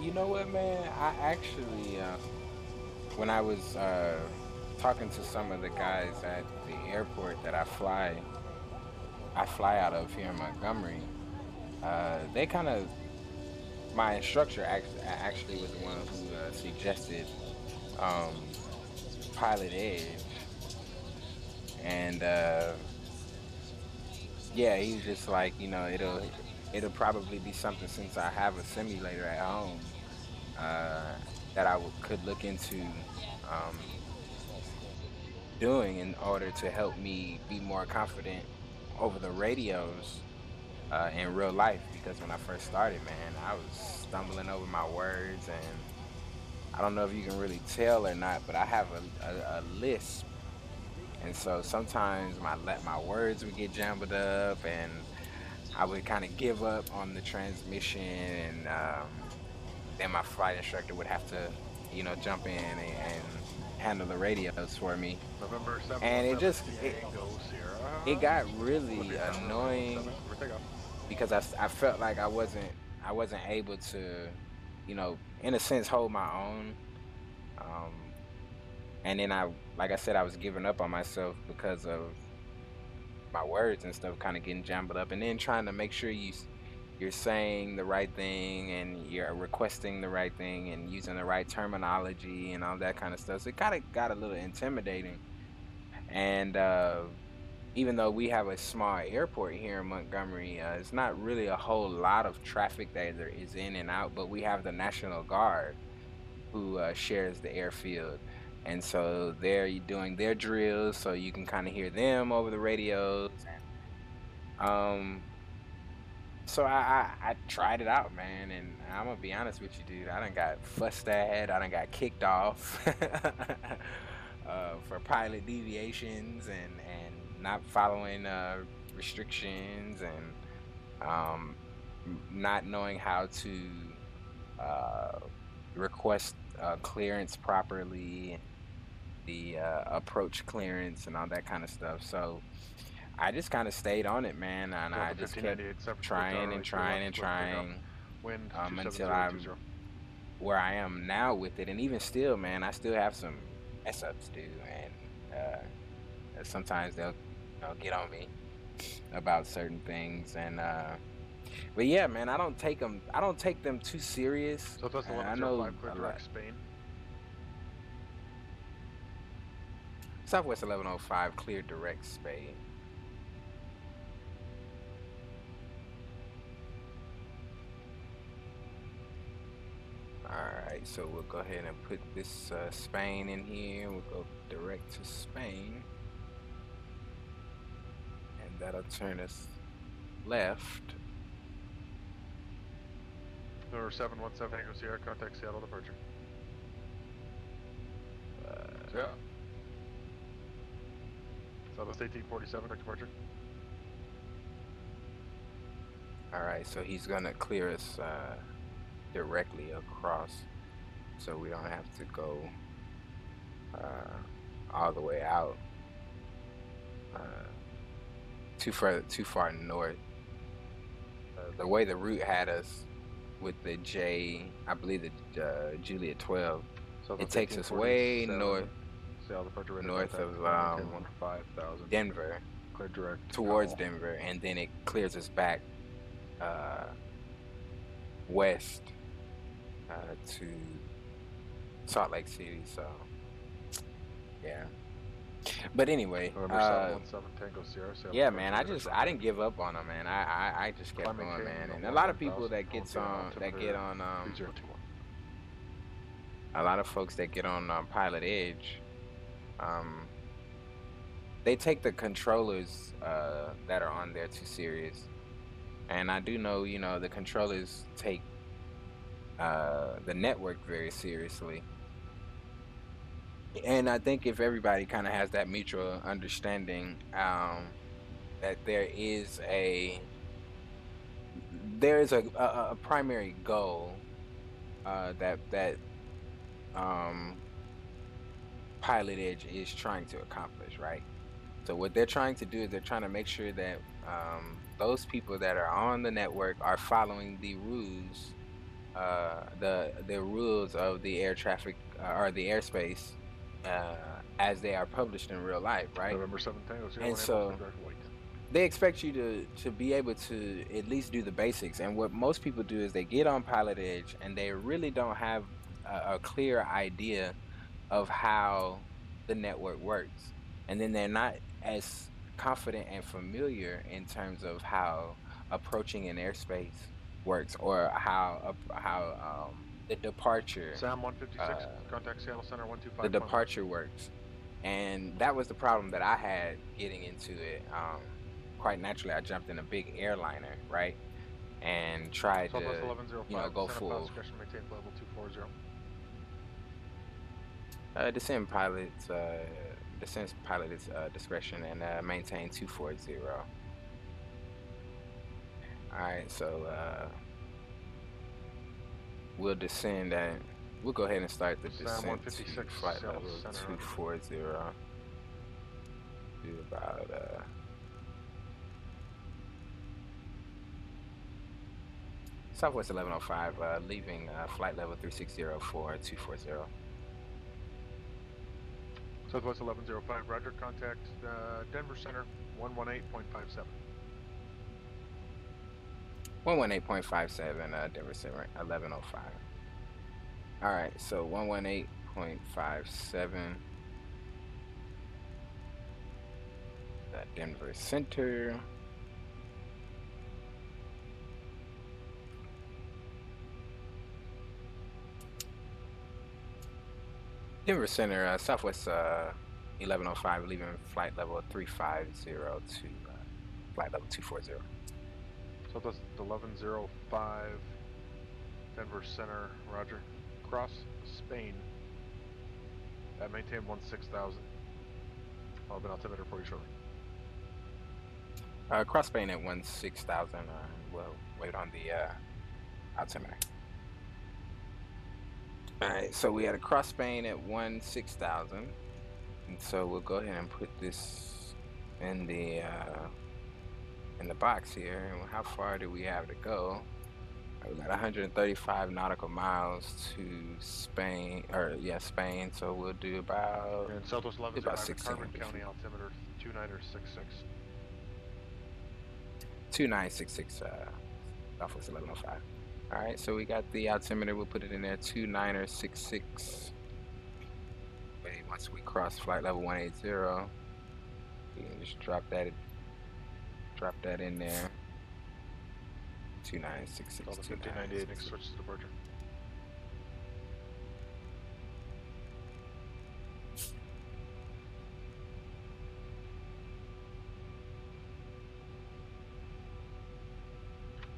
You know what, man? I actually, when I was talking to some of the guys at the airport that I fly out of here in Montgomery, they kind of, my instructor actually was the one who suggested PILOTEDGE, and yeah, he was just like, you know, it'll probably be something, since I have a simulator at home, that I could look into doing in order to help me be more confident over the radios in real life. Because when I first started, man, I was stumbling over my words, and I don't know if you can really tell or not, but I have a lisp, and so sometimes my words would get jumbled up, and I would kind of give up on the transmission, and then my flight instructor would have to, you know, jump in and handle the radios for me. And it just, it got really annoying, because I felt like I wasn't able to, you know, in a sense, hold my own. And then like I said, I was giving up on myself because of my words and stuff kind of getting jumbled up, and then trying to make sure you're saying the right thing, and you're requesting the right thing, and using the right terminology and all that kind of stuff. So it kind of got a little intimidating, and even though we have a small airport here in Montgomery, it's not really a whole lot of traffic that there is in and out, but we have the National Guard who shares the airfield. And so they're doing their drills, so you can kind of hear them over the radios. And so I tried it out, man, and I'm gonna be honest with you, dude. I done got fussed at, I done got kicked off for pilot deviations and not following restrictions and not knowing how to request clearance properly, the approach clearance and all that kind of stuff. So I just kind of stayed on it, man, and I just kept trying and trying and trying until I'm where I am now with it. And even still, man, I still have some mess ups, dude, and sometimes they'll get on me about certain things. And but yeah, man, I don't take them too serious. So that's I know clear direct Spain. Southwest 1105 clear direct Spain. Alright, so we'll go ahead and put this Spain in here. We'll go direct to Spain. And that'll turn us left. Number 717 Tango Sierra, contact Seattle departure. Yeah. Southwest 1847, departure. Alright, so he's gonna clear us directly across, so we don't have to go all the way out too far north. The way the route had us with the I believe the Juliet 12, so it takes us way north of Denver, clear direct towards Denver, and then it clears us back west to Salt Lake City. So yeah, but anyway, yeah, man, I didn't give up on them, man. I just kept going, man. And a lot of people that get on a lot of folks that get on Pilot Edge, they take the controllers that are on there too serious. And I do know, the controllers take the network very seriously. And I think if everybody kind of has that mutual understanding that there is a primary goal that Pilot Edge is trying to accomplish, right? So what they're trying to do is they're trying to make sure that those people that are on the network are following the rules, the rules of the air traffic or the airspace as they are published in real life, right? And so they expect you to be able to at least do the basics. And what most people do is they get on Pilot Edge and they really don't have a clear idea of how the network works, and then they're not as confident and familiar in terms of how approaching an airspace works, or how the departure Sam 156 contact Seattle Center 125 the departure works. And that was the problem that I had getting into it. Quite naturally, I jumped in a big airliner, right, and tried to go full descend pilot's discretion and maintain 240. Alright, so we'll descend at, we'll go ahead and start the descent to flight level 240 to about Southwest 1105, leaving flight level 360 for 240. Southwest 1105, roger, contact Denver Center 118.57. 118.57, Denver Center 1105. Alright, so 118.57. Denver Center. Denver Center, Southwest 1105, leaving flight level 350 to flight level 240. So that's 1105, Denver Center, roger. Cross Spain at maintain 16,000. I'll have an altimeter for you shortly. Cross Spain at 16,000. We'll wait on the altimeter. All right, so we had a cross Spain at 16,000, and so we'll go ahead and put this in the box here. And how far do we have to go? We got 135 nautical miles to Spain, Spain. So we'll do about. And Southwest 11 about 16. Carbon County altimeter 2966. 2966. Southwest 1105. All right, so we got the altimeter. We'll put it in there, 2966. Wait, once we cross flight level 180, we can just drop that in there. 2966. 1598. Next switch to departure.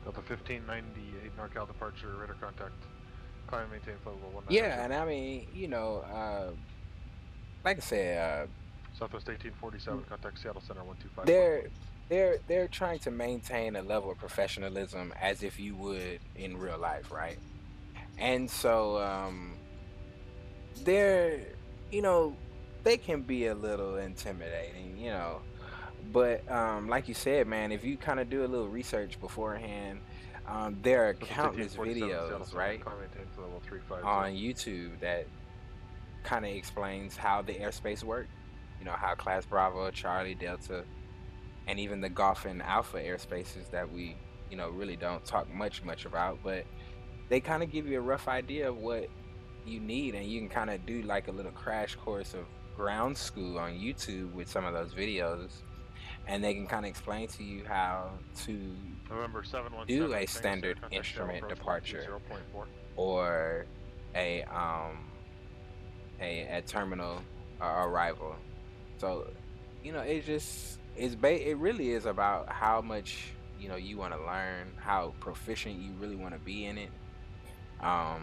Delta 1598 NorCal departure, radar contact, climb and maintain flight level 19. Yeah, and I mean, you know, like I said, Southwest 1847, contact Seattle Center 125. They're trying to maintain a level of professionalism as if you would in real life, right? And so they're, you know, they can be a little intimidating, you know. But like you said, man, if you kind of do a little research beforehand, there are countless videos, right, on YouTube that kind of explains how the airspace works. You know, how Class Bravo, Charlie, Delta, and even the Golf and Alpha airspaces that we, you know, really don't talk much about. But they kind of give you a rough idea of what you need, and you can kind of do like a little crash course of ground school on YouTube with some of those videos. And they can kind of explain to you how to do a standard instrument departure or a terminal arrival. So, you know, it really is about how much, you know, you want to learn, how proficient you really want to be in it. And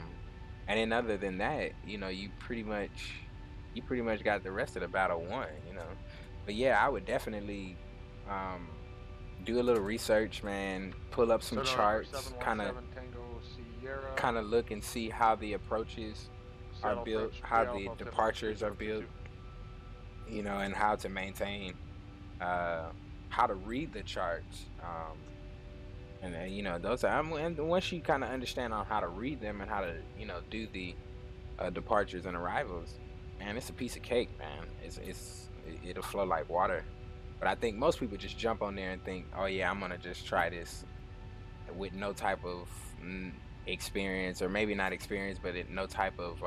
then other than that, you know, you pretty much got the rest of the battle won, you know. But yeah, I would definitely do a little research, man. Pull up some charts, kind of look and see how the approaches are built, how the departures are built, you know, and how to maintain, how to read the charts, and you know, those are, and once you kind of understand on how to read them and how to, you know, do the departures and arrivals, man, it's a piece of cake, man. It'll flow like water. But I think most people just jump on there and think, oh yeah, I'm gonna just try this with no type of experience, or maybe not experience, but no type of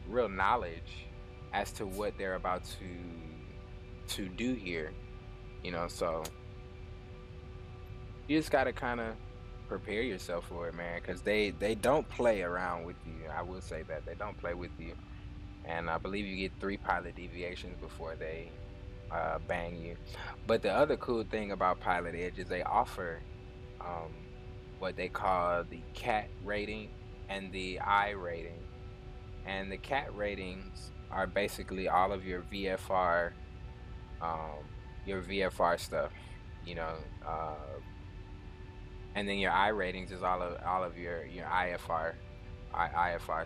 real knowledge as to what they're about to do here, you know. So you just gotta kind of prepare yourself for it, man, because they don't play around with you. I will say that they don't play with you. And I believe you get 3 pilot deviations before they bang you. But the other cool thing about PILOTEDGE is they offer what they call the CAT rating and the I rating. And the CAT ratings are basically all of your VFR stuff, you know. And then your I ratings is all of your IFR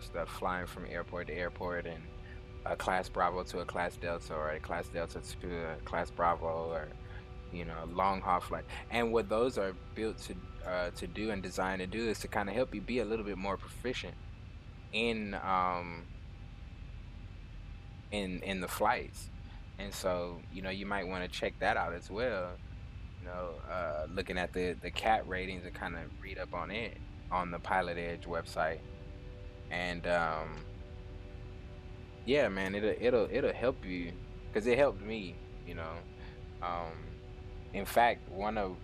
stuff, flying from airport to airport, and a Class Bravo to a Class Delta, or a Class Delta to a Class Bravo, or, you know, long haul flight. And what those are built to do and designed to do is to kind of help you be a little bit more proficient in the flights. And so, you know, you might want to check that out as well. You know, looking at the CAT ratings and kind of read up on it on the PILOTEDGE website. And yeah, man, it'll help you because it helped me, you know. In fact, one of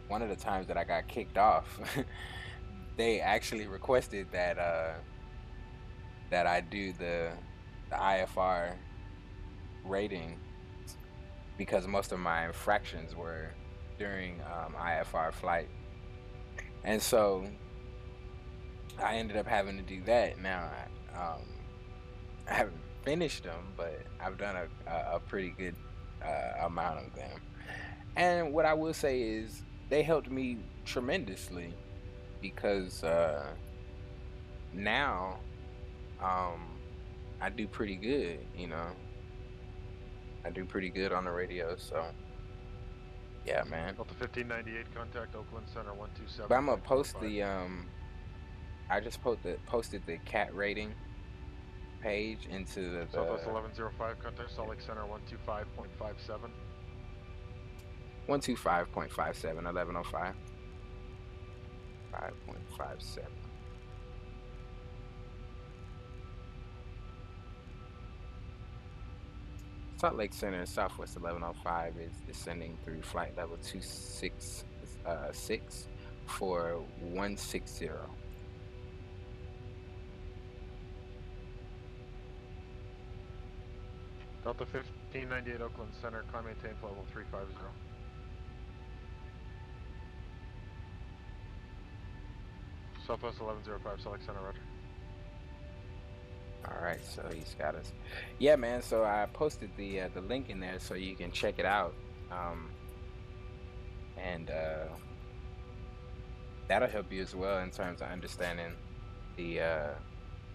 the times that I got kicked off, they actually requested that that I do the IFR rating, because most of my infractions were during IFR flight, and so I ended up having to do that. Now I haven't finished them, but I've done a pretty good amount of them. And what I will say is they helped me tremendously, because now I do pretty good, you know. I do pretty good on the radio, so yeah, man. Delta 1598, contact Oakland Center 127. But I'm gonna post the I just posted the cat rating page into the Southwest 1105, contact Salt Lake Center 125.57. 125.57, 1105. 5.57. Salt Lake Center, Southwest 1105 is descending through flight level 266 for 160. Delta 1598, Oakland Center, climb maintain flight level 350. Southwest 1105, Salt Lake Center, roger. All right, so he's got us. Yeah, man. So I posted the link in there so you can check it out, and that'll help you as well in terms of understanding the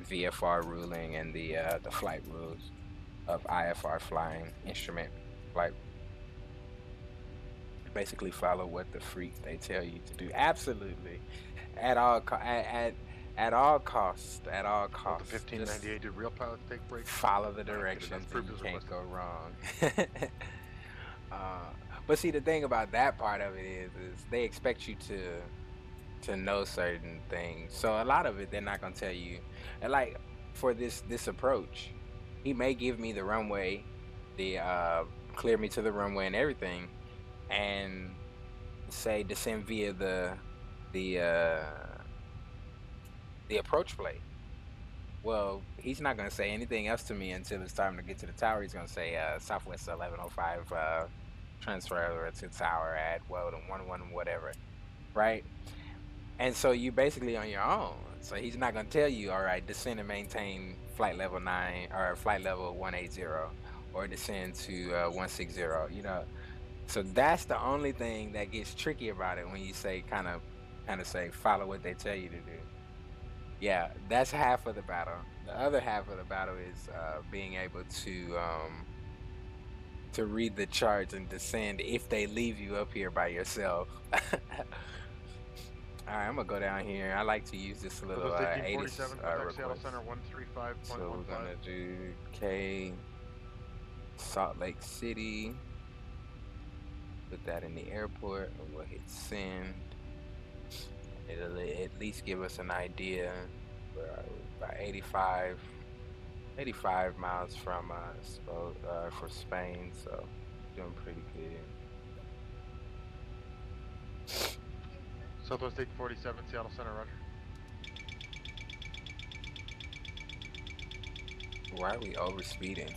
VFR ruling and the flight rules of IFR flying, instrument flight. Basically, follow what the freak they tell you to do. Absolutely, at all costs. At all costs. Delta 1598, did real pilots take breaks? Follow the directions, and you can't go wrong. But see, the thing about that part of it is they expect you to know certain things. So a lot of it, they're not gonna tell you. And like for this approach, he may give me the runway, clear me to the runway and everything, and say descend via the approach plate. Well, he's not going to say anything else to me until it's time to get to the tower. He's going to say Southwest 1105 transfer to tower at Weldon 11 whatever, right? And so you basically on your own. So he's not going to tell you, all right, descend and maintain flight level 9 or flight level 180 or descend to 160, you know. So that's the only thing that gets tricky about it when you say kind of say follow what they tell you to do. Yeah, that's half of the battle. The other half of the battle is being able to read the charts and descend if they leave you up here by yourself. All right, I'm gonna go down here. I like to use this little 80s request. So we're gonna do K Salt Lake City. Put that in the airport, and we'll hit send. It'll at least give us an idea. We're about 85 miles from for Spain, so doing pretty good. Southwest 847, Seattle Center, roger. Why are we over speeding?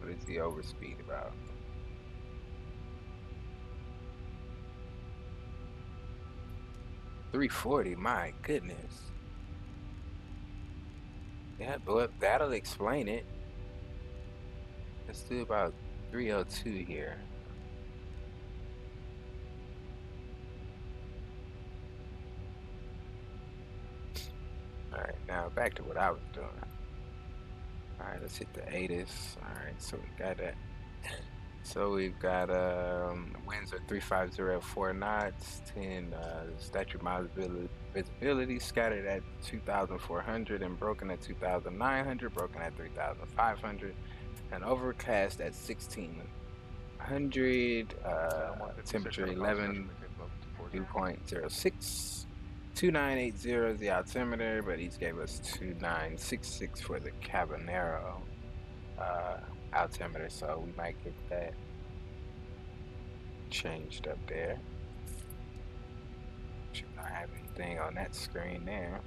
What is the overspeed about? $340, my goodness. Yeah, but that'll explain it. Let's do about 302 here. Alright, now back to what I was doing. Alright, let's hit the 80s. Alright, so we got that. So we've got winds are 350 at 4 knots, 10 statute miles visibility, scattered at 2,400 and broken at 2,900, broken at 3,500, and overcast at 1,600, temperature 11, dew point 06, 2980 is the altimeter, but he's gave us 2966 for the Cabanero altimeter, so we might get that changed up there. Should not have anything on that screen there.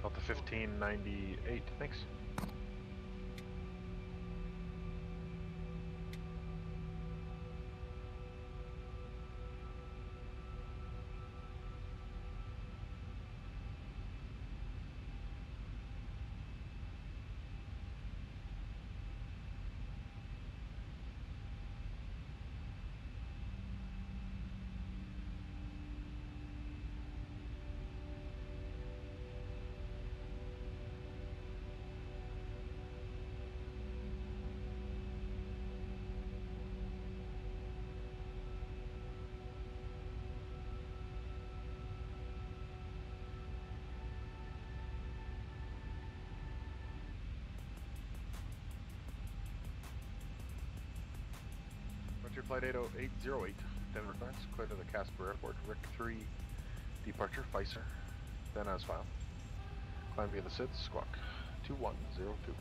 Out to 1598, thanks. Flight 80808, Denver clearance, clear to the Casper Airport, RIC 3, departure, Pfizer, then as filed. Climb via the SIDS, squawk 2102.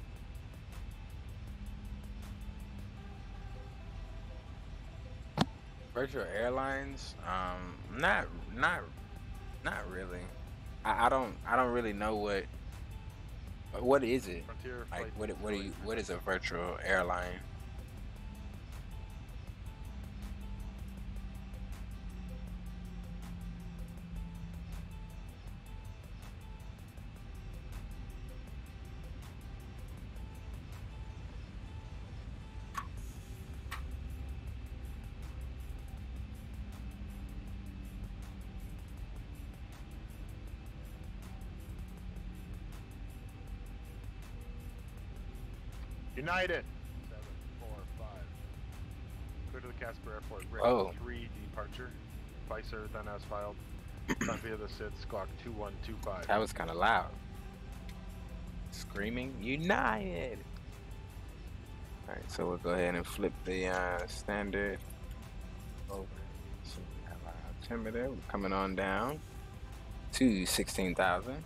Virtual Airlines, not really. I don't really know what is it? Frontier Like flight what is a virtual airline? United 745. Clear to the Casper Airport, RIC 3, departure, Pfizer, then as filed. Climb via the SIDS, squawk 2125. That was kind of loud. Screaming United. All right, so we'll go ahead and flip the standard over. So we have our altimeter. We're coming on down to 16,000.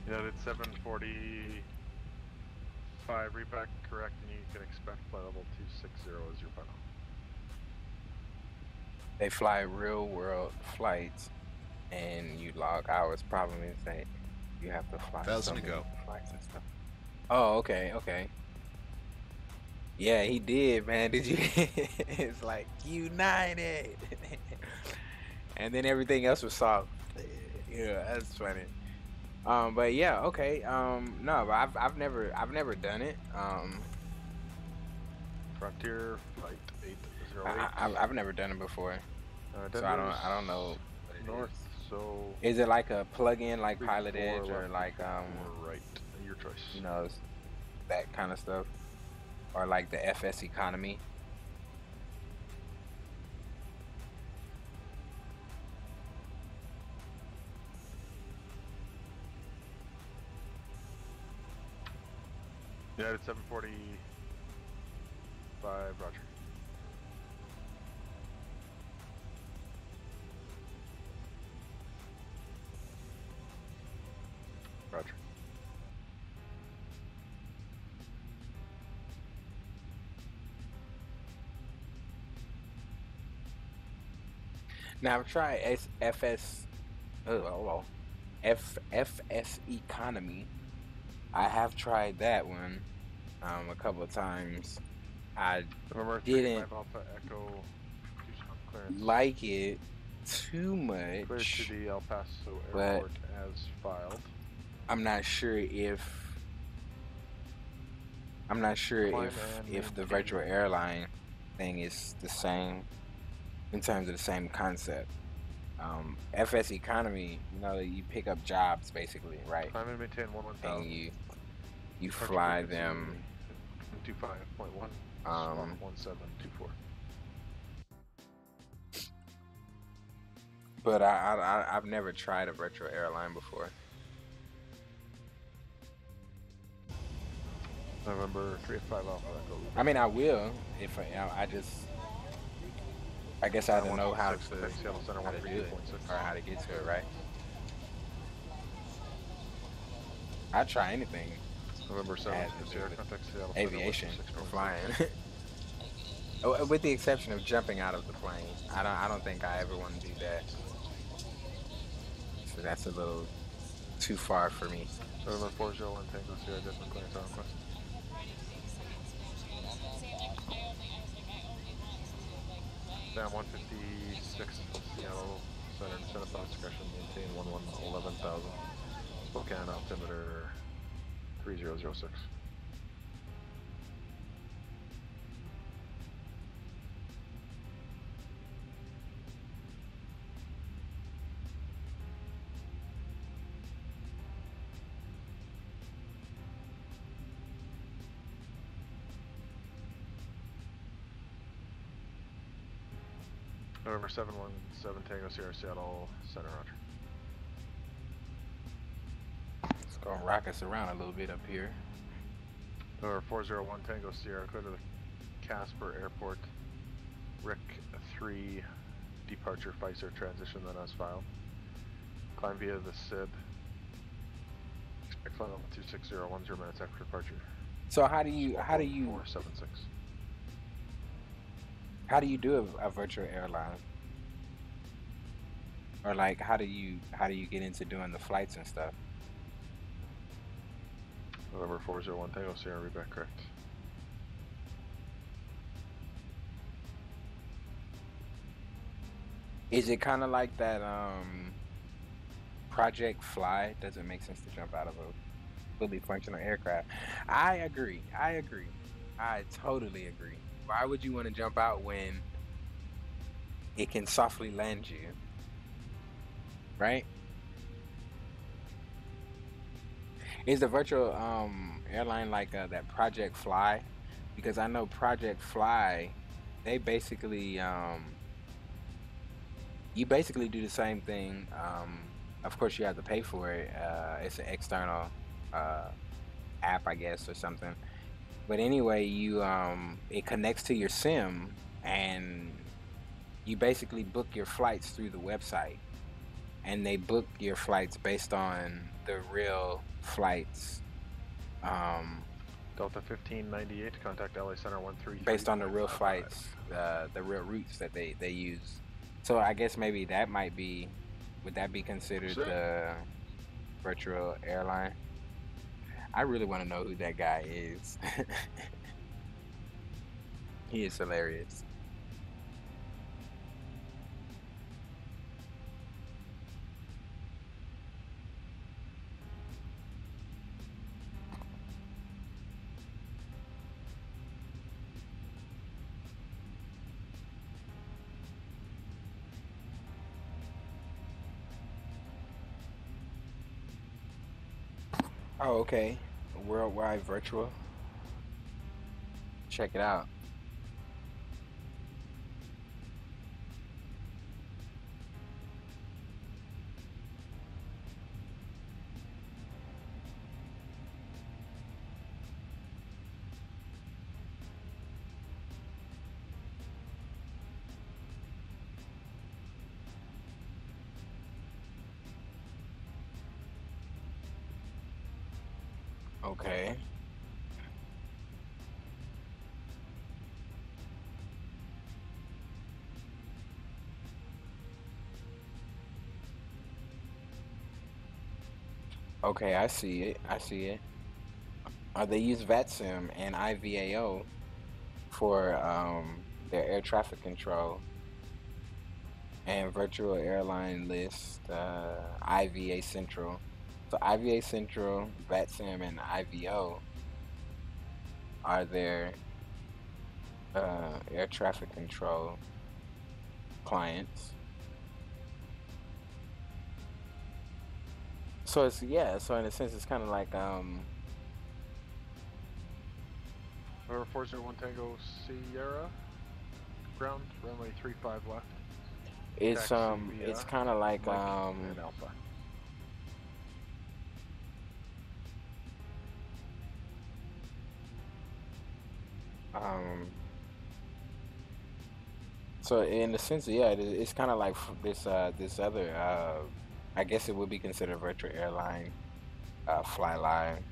United 745, repack correct, and you can expect flight level 260 as your final. They fly real world flights, and you log hours. Problem is that you have to fly 1,000 to go. Flights and stuff. Oh, okay. Yeah, he did, man. Did you? It's like United, and then everything else was soft. Yeah, that's funny. But yeah, okay. No, but I've never done it. Frontier flight 808. I've never done it before, so I don't know. North, so is it like a plug-in like PILOTEDGE or like right? Your choice. You know, that kind of stuff, or like the FS economy. United 745, roger. Roger. Now I've tried FS economy. I have tried that one a couple of times. I didn't like it too much. Clear to the El Paso but Airport as filed. I'm not sure if the virtual airline thing is the same in terms of the same concept. FS economy, you know, you pick up jobs basically, right? Climb and maintain 11000. And you fly them 25.1 1724. but I've never tried a virtual airline before. November 385 Alpha Echo. I mean, I will if I guess I don't know how to do it or how to get to it, right? I'd try anything. November 7th, contact Seattle aviation or flying. With the exception of jumping out of the plane. I don't think I ever want to do that. So that's a little too far for me. November 401 Tango Sierra, different clearance on request. Down 156 Seattle Center, descent upon discretion, maintain 11,000. Spokane altimeter 3006. November 717 Tango Sierra Seattle Center, roger. It's gonna rock us around a little bit up here. November 401 Tango Sierra, clear to the Casper Airport. Rick 3 departure Pfizer transition then as filed. Climb via the SID. Expect flight level 260, 10 minutes after departure. So how do you 476. How do you do a virtual airline? Or like how do you get into doing the flights and stuff? November 401 Tango Sierra, read back correct. Is it kind of like that Project Fly? Doesn't make sense to jump out of a fully functional aircraft. I agree. I totally agree. Why would you want to jump out when it can softly land you? Right? Is the virtual airline like that Project Fly? Because I know Project Fly, they basically you basically do the same thing. Of course, you have to pay for it. It's an external app, I guess, or something. But anyway, you it connects to your SIM, and you basically book your flights through the website, and they book your flights based on the real flights. Delta 1598, contact LA Center 13. Based on the real flights, the real routes that they use. So I guess maybe that might be, would that be considered the virtual airline? I really want to know who that guy is. He is hilarious. Oh, okay. Worldwide virtual. Check it out. Okay. Okay, I see it. I see it. They use VATSIM and IVAO for their air traffic control and virtual airline list, IVA Central. So IVA Central, VATSIM, and IVO are their air traffic control clients. So it's, yeah, so in a sense it's kind of like Number 401 Tango Sierra, ground, runway 35 left. It's it's kind of like and Alpha. So in the sense, yeah, it's kind of like this this other I guess it would be considered virtual airline, fly line.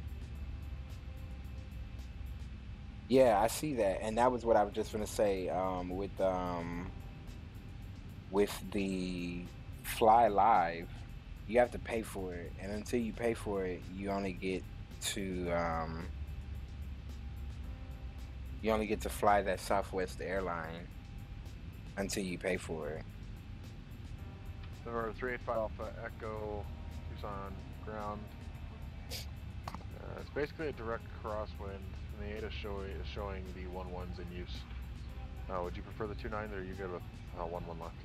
Yeah, I see that, and that was what I was just gonna say. With the fly live, you have to pay for it, and until you pay for it, you only get to fly that Southwest airline until you pay for it. Number 385 Alpha Echo, Tucson ground. It's basically a direct crosswind, and the 8 is showing the 11s in use. Would you prefer the 29, or are you good with 11 left?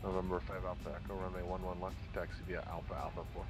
November 5 Alpha Echo, runway 11 left, taxi via Alpha Alpha 4.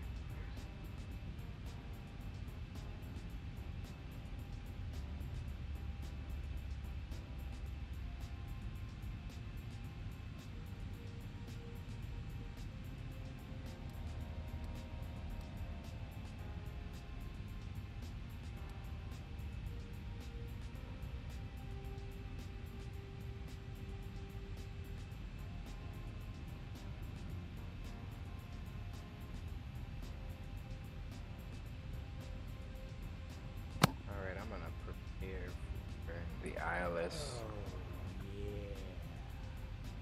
ILS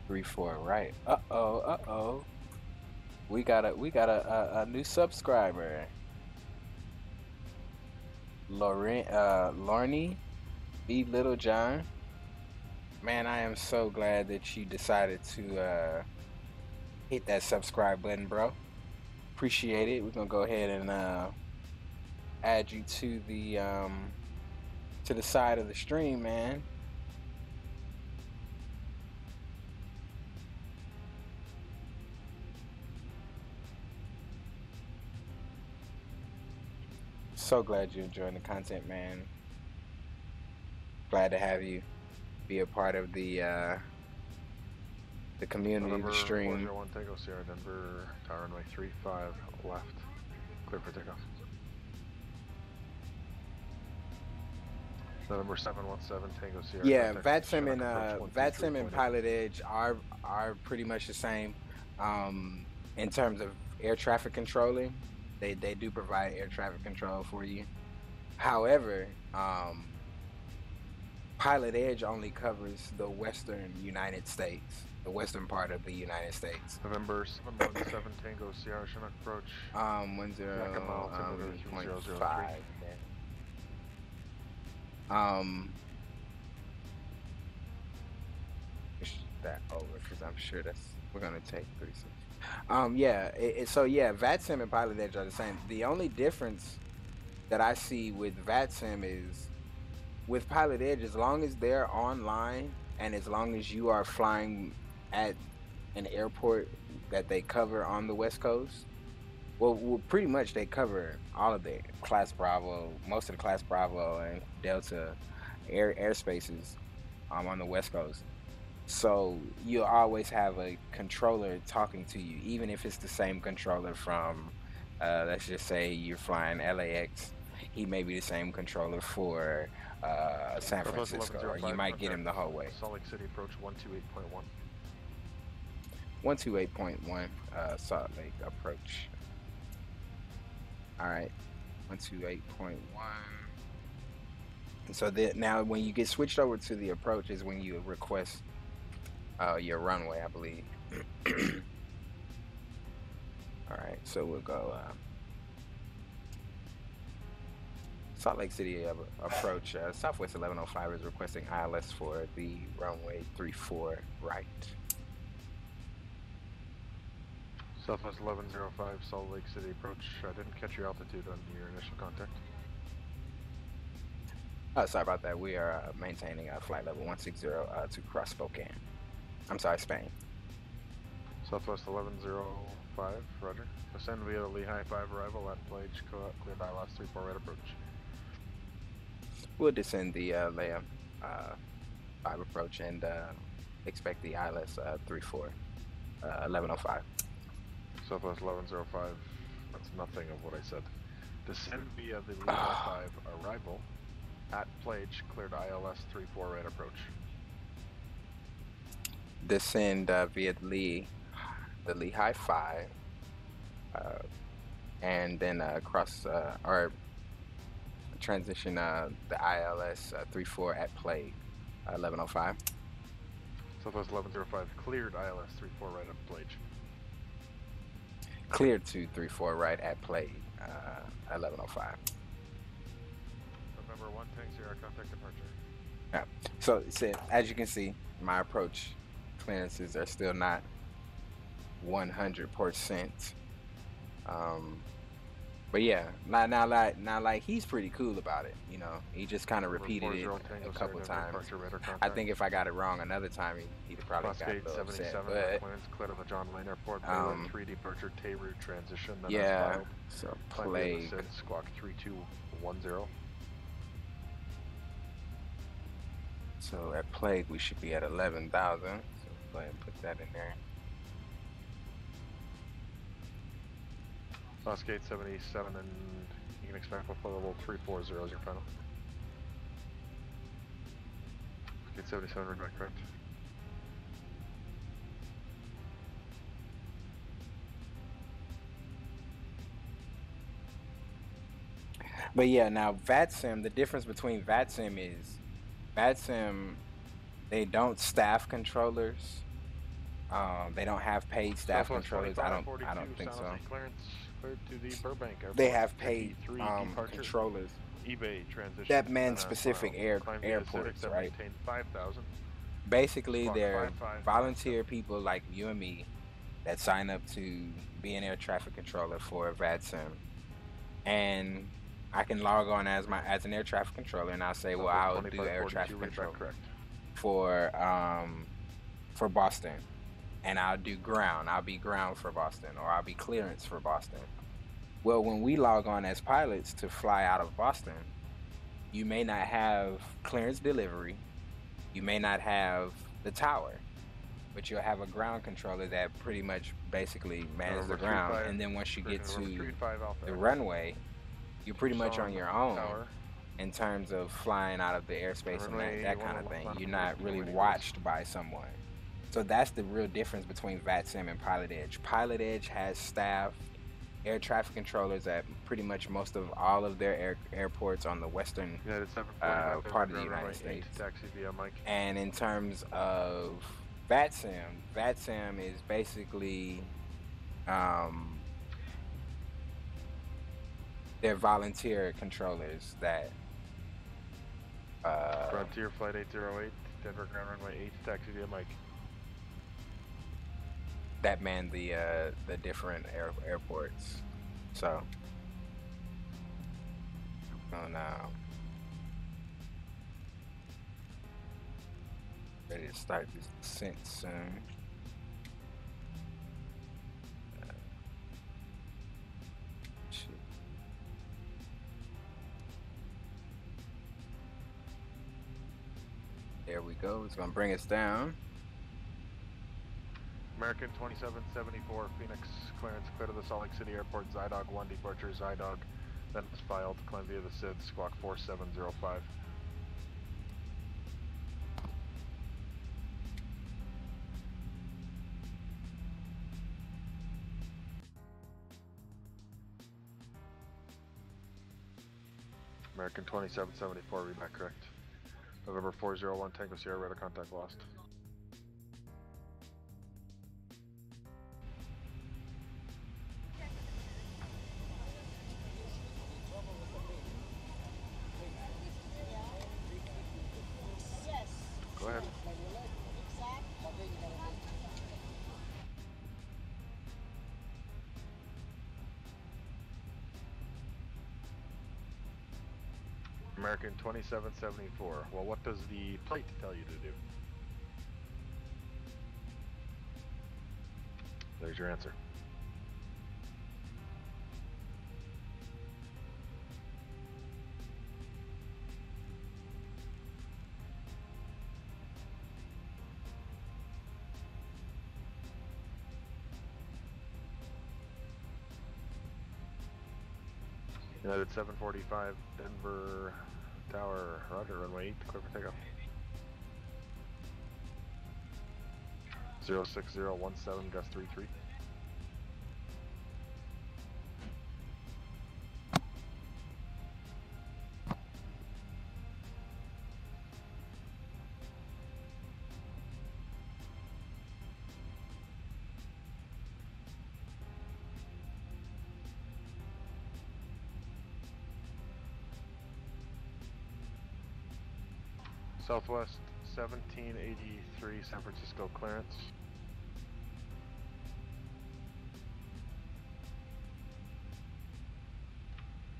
34, right? Uh-oh. We got a new subscriber. Lorne B. Littlejohn. Man, I am so glad that you decided to hit that subscribe button, bro. Appreciate it. We're gonna go ahead and add you to the side of the stream, man. So glad you're enjoying the content, man. Glad to have you be a part of the community, the stream. 401 Tango Sierra Denver, tower runway 35 left, clear for takeoff. November 717 Tango Sierra. Yeah, VATSIM and PILOTEDGE are pretty much the same in terms of air traffic controlling. They do provide air traffic control for you. However, PILOTEDGE only covers the western United States, the western part of the United States. November 717 Tango Sierra Chinook approach. 10.5. Push that over because I'm sure we're gonna take 36. So VATSIM and PILOTEDGE are the same. The only difference that I see with VATSIM is with PILOTEDGE, as long as they're online and as long as you are flying at an airport that they cover on the West Coast, well pretty much they cover all of the Class Bravo, most of the Class Bravo and Delta airspaces on the West Coast. So you'll always have a controller talking to you, even if it's the same controller from, let's just say you're flying LAX. He may be the same controller for San Francisco, or you might get him the whole way. Salt Lake City approach 128.1. 128.1, Salt Lake approach. All right, 128.1. And so now when you get switched over to the approach is when you request your runway, I believe. All right, so we'll go Salt Lake City approach. Southwest 1105 is requesting ILS for the runway 34 right. Southwest 1105 Salt Lake City approach. I didn't catch your altitude on your initial contact. Sorry about that. We are maintaining flight level 160 to cross Spokane. I'm sorry, Spain. Southwest 1105, roger. Ascend via Lehigh 5 arrival at Plage, clear ILS 34 right approach. We'll descend the layer 5 approach and expect the ILS 34 1105. Southwest 1105. That's nothing of what I said. Descend via the Lehigh 5 arrival at Plage, cleared ILS 34 right approach. Descend via the Lehigh 5 and then cross or transition the ILS 34 at Plague 1105. Southwest 1105 cleared ILS 34 right at Plage. Cleared to 34 right at Plague 1105. November 1 Tank Sierra, contact departure. Yeah. So as you can see, my approach clearances are still not 100%. But yeah, now like he's pretty cool about it. You know, he just kind of repeated it a couple times. I think if I got it wrong another time, he'd have probably got a little upset. But clearance clear to the John Lane Airport. Bayland 3 departure Tay route transition. Then yeah. So Plague. Squawk 3210. So at Plague we should be at 11,000. So go ahead and put that in there. Last gate 77, and you can expect we'll fly level 340 as your final. Gate 77, we're back correct. But yeah, now VATSIM, the difference between VATSIM is VATSIM, they don't staff controllers. They don't have paid staff controllers. I don't think so. Clearance cleared to the Burbank Airport. They have paid controllers eBay transition that man specific airports, right? 5,000. Basically, they're volunteer people like you and me that sign up to be an air traffic controller for VATSIM, and I can log on as an air traffic controller, and I'll say, well, I'll do air traffic control for Boston, and I'll do ground. I'll be ground for Boston, or I'll be clearance for Boston. Well, when we log on as pilots to fly out of Boston, you may not have clearance delivery, you may not have the tower, but you'll have a ground controller that pretty much basically manages the ground, and then once you get to the runway, you're pretty much on your own in terms of flying out of the airspace and that kind of thing. You're not really watched by someone. So that's the real difference between VATSIM and PILOTEDGE. PILOTEDGE has staff air traffic controllers at pretty much most of all of their airports on the western part of the United States. And in terms of VATSIM is basically they're volunteer controllers that Frontier Flight 808, Denver Ground Runway 8, taxi via Mike. That man the different airports. So now ready to start this descent soon. There we go. It's gonna bring us down. American 2774, Phoenix, clearance clear to the Salt Lake City Airport, Zydog 1 departure, Zydog, then it's filed, climb via the SID, squawk 4705. American 2774, read back correct. November 401, Tango Sierra, radar contact lost. Go ahead. American 2774. Well, what does the plate tell you to do? There's your answer. United 745, Denver Tower, roger, runway 8, clear for takeoff. 06017, gust 33. Southwest 1783, San Francisco clearance.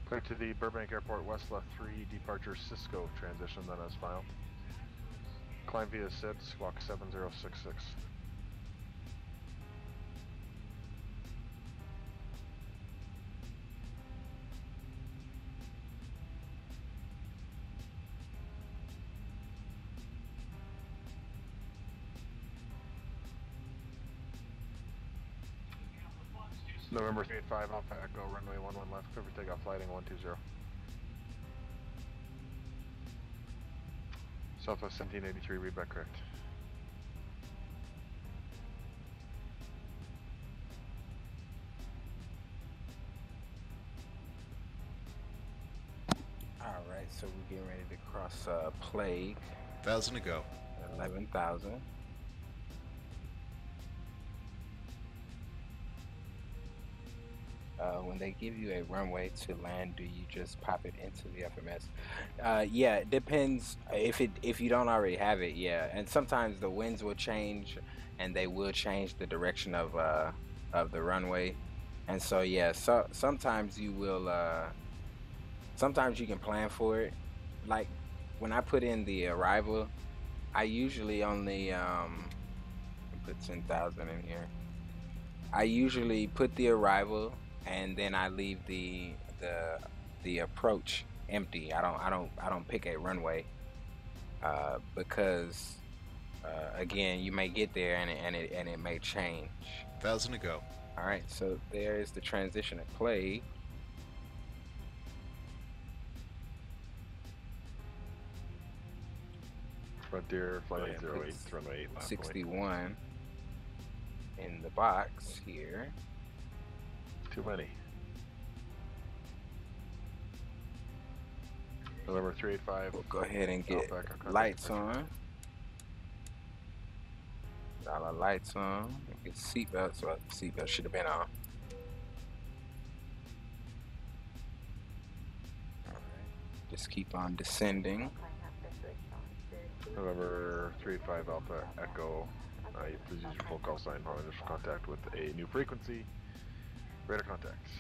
Clear to the Burbank Airport West left 3, departure Cisco transition, then as filed. Climb via SID, squawk 7066. November 385 Alpha Echo, runway 11 left, clear for takeoff, lighting 120. Southwest 1783, read back correct. Alright, so we're getting ready to cross Plague. 1,000 to go. 11,000. When they give you a runway to land, do you just pop it into the FMS? Yeah, it depends. If you don't already have it, yeah. And sometimes the winds will change, and they will change the direction of the runway. And so yeah, so sometimes you will. Sometimes you can plan for it. Like when I put in the arrival, I usually only put 10,000 in here. I usually put the arrival, and then I leave the approach empty. I don't pick a runway because again, you may get there and it may change. 1,000 to go. All right, so there is the transition at play. Frontier flight 808, runway 8 left. 61 in the box here. Too many. November 385. We'll go ahead and get lights on. All our lights on. Get seatbelts. So the seatbelt should have been on. Alright. Just keep on descending. November 385 Alpha Echo. Please use your full call sign for initial contact with a new frequency. Radar contacts.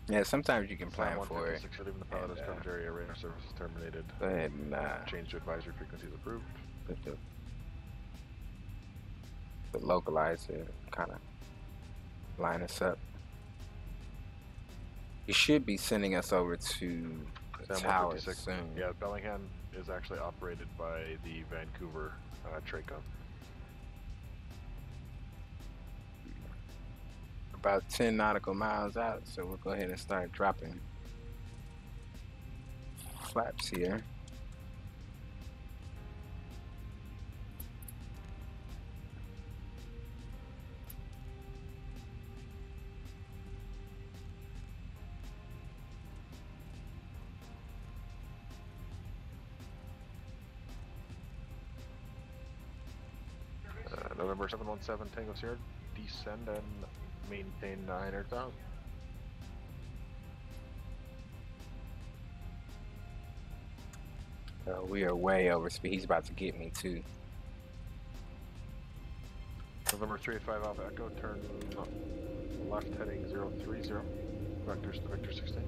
Yeah, sometimes you can plan for it. Leaving the pilot as coverage area, radar service is terminated. Go ahead and change to advisory frequencies approved. Put the localizer, kind of line us up. You should be sending us over to the tower soon. Yeah, Bellingham is actually operated by the Vancouver TRACON. About 10 nautical miles out, so we'll go ahead and start dropping flaps here. November 717 Tango Sierra, descend and maintain 900,000. We are way over speed. He's about to get me too. November 385 Alpha Echo, turn left heading 030, vectors to Victor 16.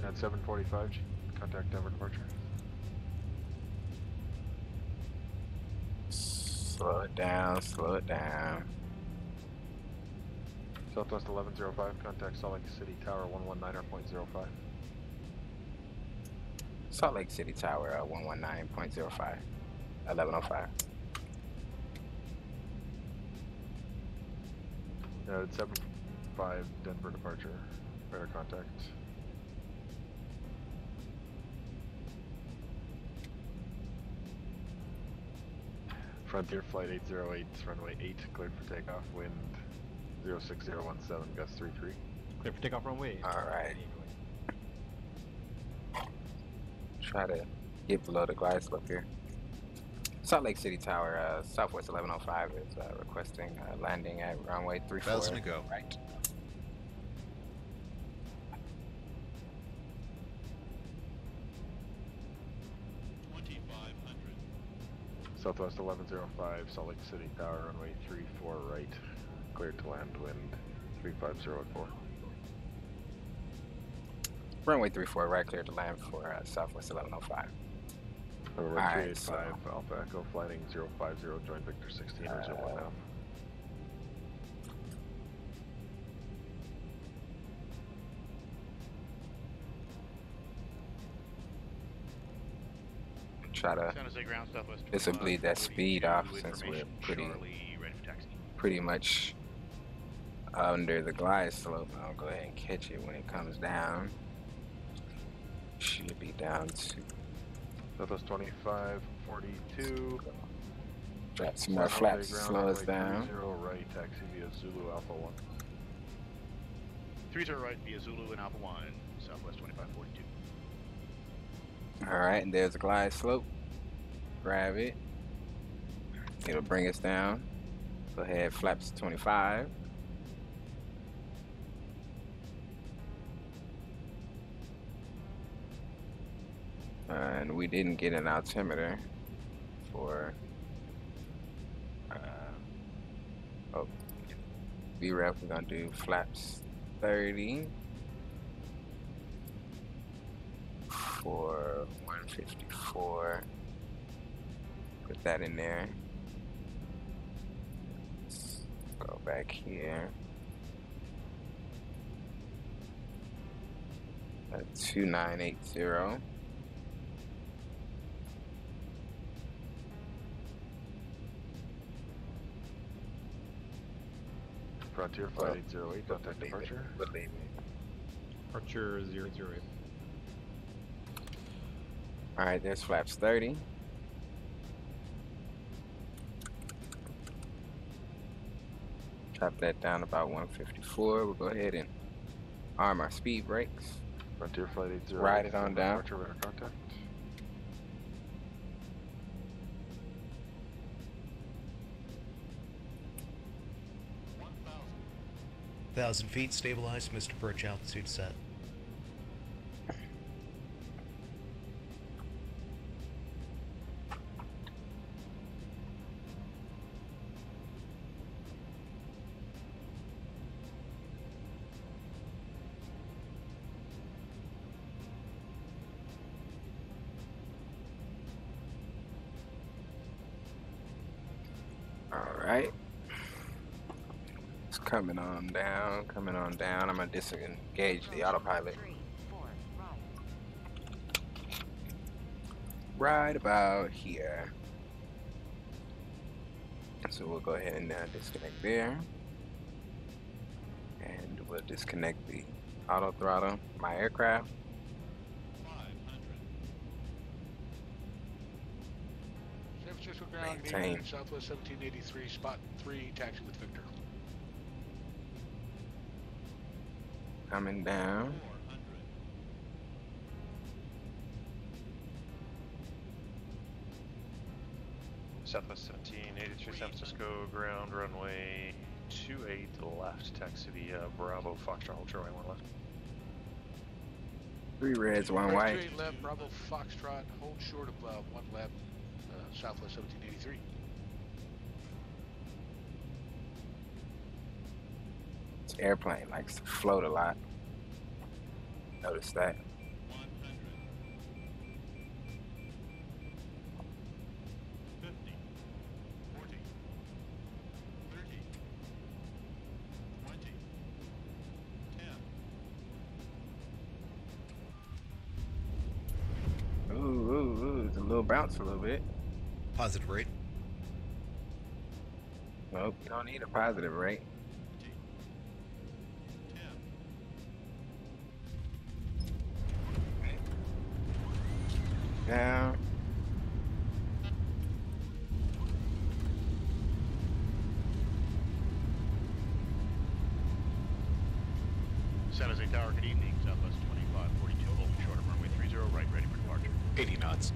At 745, contact Denver departure. Slow it down, slow it down. Southwest 1105, contact Salt Lake City Tower 119.05. Salt Lake City Tower, 119.05, 1105. It's 75 Denver departure. Radar contact. Frontier Flight 808, runway 8, cleared for takeoff, wind 06017, gust 33. Clear for takeoff runway 8. Alright. Try to get below the glide slope here. Salt Lake City Tower, Southwest 1105 is requesting landing at runway 34. 1,000 to go. Right. Southwest 1105, Salt Lake City Tower, runway 34 right, cleared to land, wind 35014. Runway 34 right, cleared to land for Southwest 1105. Runway Alright, 385, Alpha Echo, flighting 050, join Victor 16, or 019. Try to this will bleed that speed off since we're pretty much under the glide slope. I'll go ahead and catch it when it comes down. Should be down to Southwest 2542. Drop some more flaps to slow us down. 30 right, taxi via Zulu Alpha 1. 30 right via Zulu and Alpha 1, Southwest 2542. Alright, and there's a glide slope. Grab it. It'll bring us down. Go ahead, flaps 25. And we didn't get an altimeter for VREF. We're gonna do flaps 30 for 154. Put that in there. Let's go back here. 2980. Frontier Flight 808, contact departure. Departure 008. Alright, there's flaps 30. Drop that down about 154. We'll go ahead and arm our speed brakes. Frontier Flight 808. Ride it on down. Departure, radar contact. 1,000 feet, stabilized, Mr. Perch, altitude set. Alright. It's coming on down, coming on down. I'm gonna disengage the autopilot. Right about here. So we'll go ahead and disconnect there. And we'll disconnect the auto throttle, my aircraft. San Francisco ground, Maintain. Southwest 1783, spot 3, taxi with Victor. Coming down. Southwest 1783, San Francisco, ground runway 28 left, taxi via Bravo, Foxtrot, hold runway 1 left. 3 reds, 1 white. 28 left, Bravo, Foxtrot, hold short of 1 left, Southwest 1783. This airplane likes to float a lot. Notice that. little bounce a little bit. Positive rate. Nope, you don't need a positive rate. Down. San Jose Tower, good evening. Southwest 2542, open short of runway 30, right, ready for departure. 80 knots.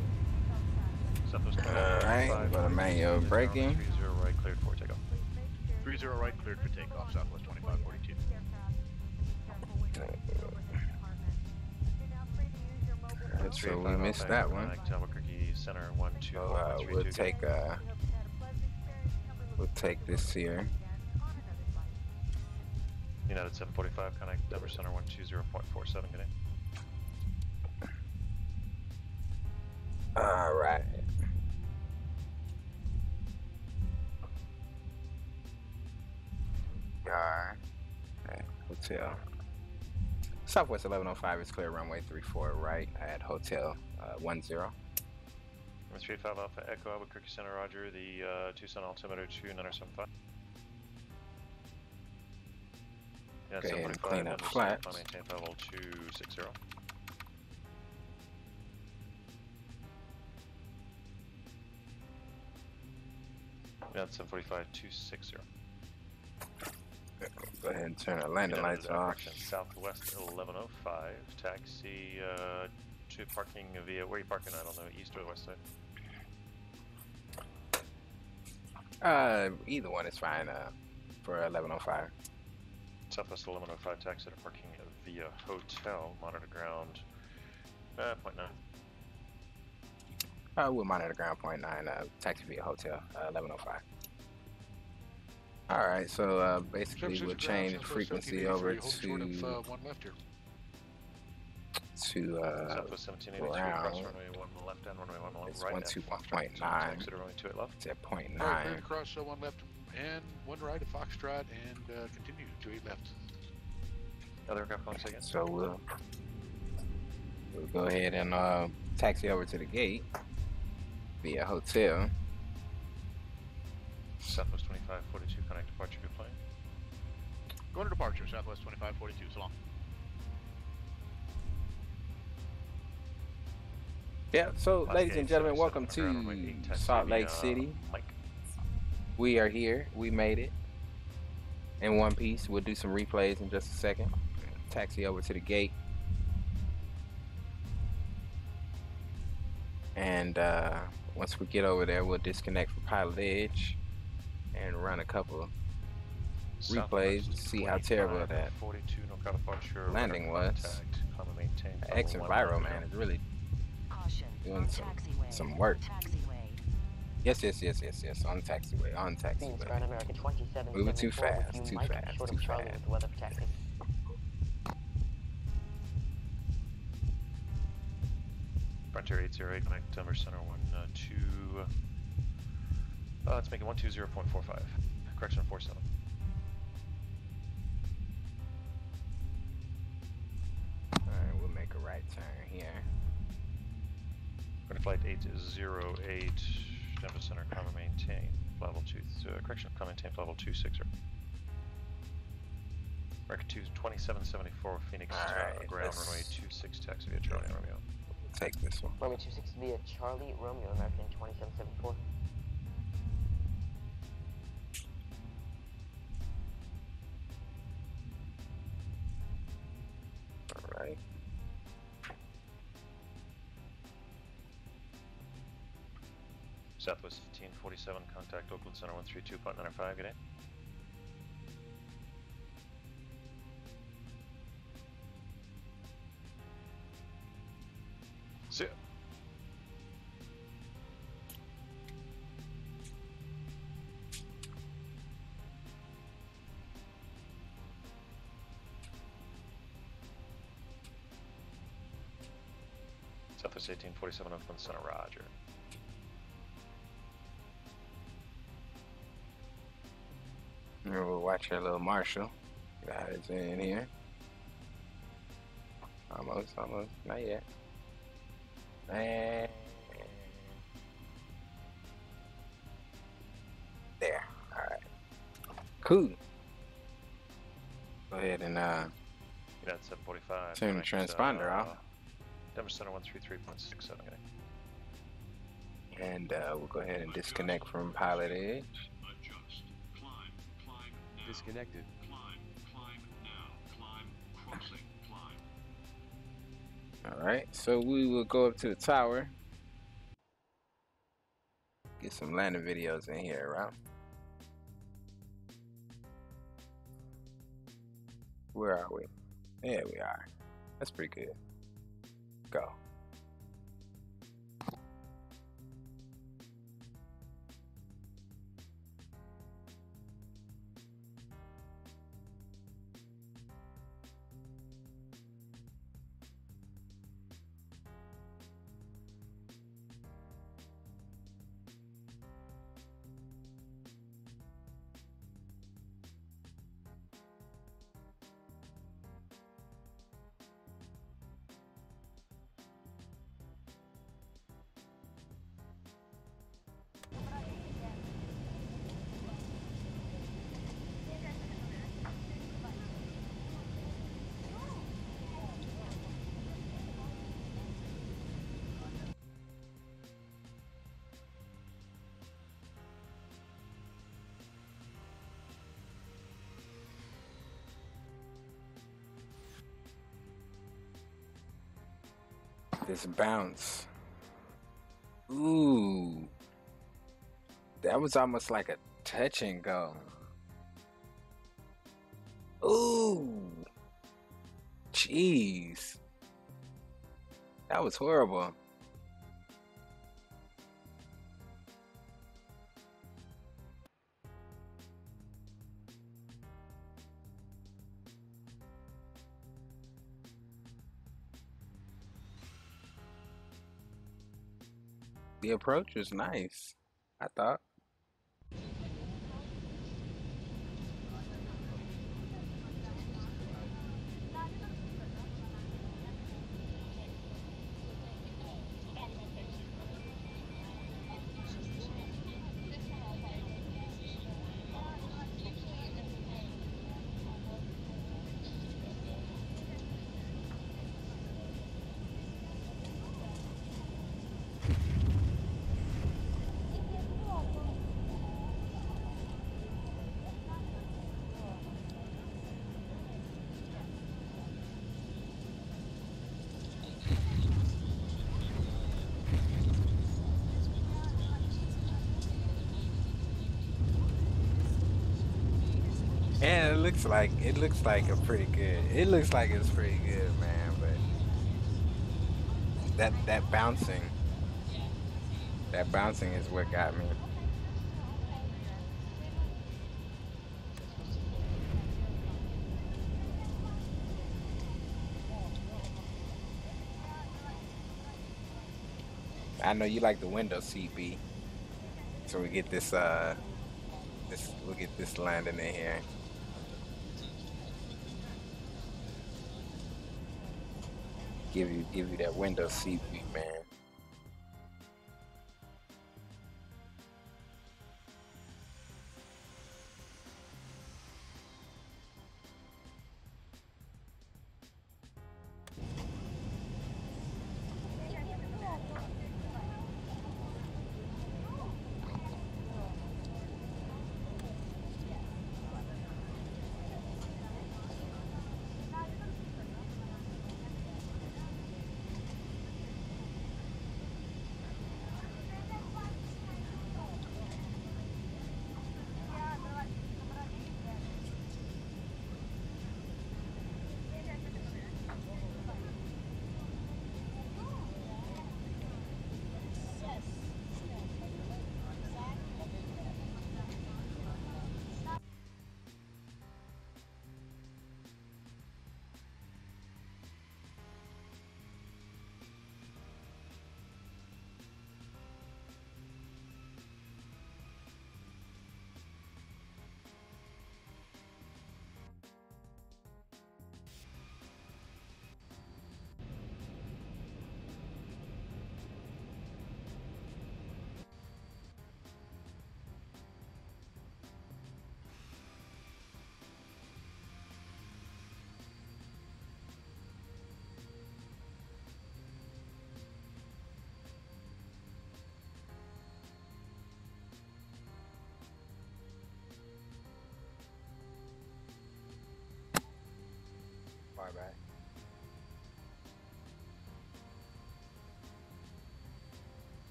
Southwest Alright, go to manual braking. 30 right, cleared for takeoff. 30 right, cleared for takeoff. Southwest 2542. So we missed that one. Albuquerque Center 124. We'll take this here. United 745, connect Denver Center 120.47, good day. Alright. Hotel. Southwest 1105 is clear, runway 34 right at Hotel 10. 35 Alpha Echo Albuquerque Center, roger. The Tucson altimeter 2975. Yeah, go ahead and clean up flaps. Maintain level 260. Yeah, 745 260. Go ahead and turn our landing lights off. Southwest 1105, taxi to parking via, where are you parking at, on the east or west side? Either one is fine for 1105. Southwest 1105, taxi to parking via hotel, monitor ground, 0.9. We'll monitor ground 0.9, taxi via hotel, 1105. Alright, so basically we'll change the frequency over to Southwest 1782, cross runway 1 left and runway 1 it's right. 121.9. Exit runway 2 at left. It's at 0.9. Right, across 1 left and 1 right at Foxtrot and continue to 8 left. Other aircraft once again. So we'll go ahead and taxi over to the gate via hotel. Southwest 2542, connect departure to plane. Going to departure, Southwest 2542, so long. Yeah, so ladies and gentlemen, welcome to Salt Lake City. We are here. We made it in one piece. We'll do some replays in just a second. Taxi over to the gate. And once we get over there, we'll disconnect from PILOTEDGE and run a couple replays to see how terrible that landing was. xENVIRO, man, is really doing some work. Yes, on taxiway, on taxiway. Moving too fast, too fast, too fast. Frontier 808, connect Denver Center 12. Let's make it 120.45. Correction 47. Alright, we'll make a right turn here. Going to flight 808, Denver Center, cover maintain level 2. Correction, cover maintain level 260. Record 2774 Phoenix, ground runway 26, taxi via Charlie Romeo. Take this one. Runway 26 via Charlie Romeo, American 2774. Alright. Southwest 1547, contact Oakland Center 132.95, good day. See ya. Southwest 1847, Oakland Center, roger. We'll watch our little Marshall. Guys in here. Almost, not yet. And Cool. Go ahead and United 745. turn the transponder off. Denver Center 133.67. And we'll go ahead and disconnect from Pilot Edge. Disconnected. Alright, so we will go up to the tower. Get some landing videos in here, right? Where are we? There we are. That's pretty good. Go. This bounce. Ooh. That was almost like a touch and go. Ooh. Jeez. That was horrible. The approach was nice, I thought. And it looks like a pretty good. It looks like it's pretty good, man. But that bouncing is what got me. I know you like the window seat, B. So we get this we'll get this landing in here. Give you that window seat, man.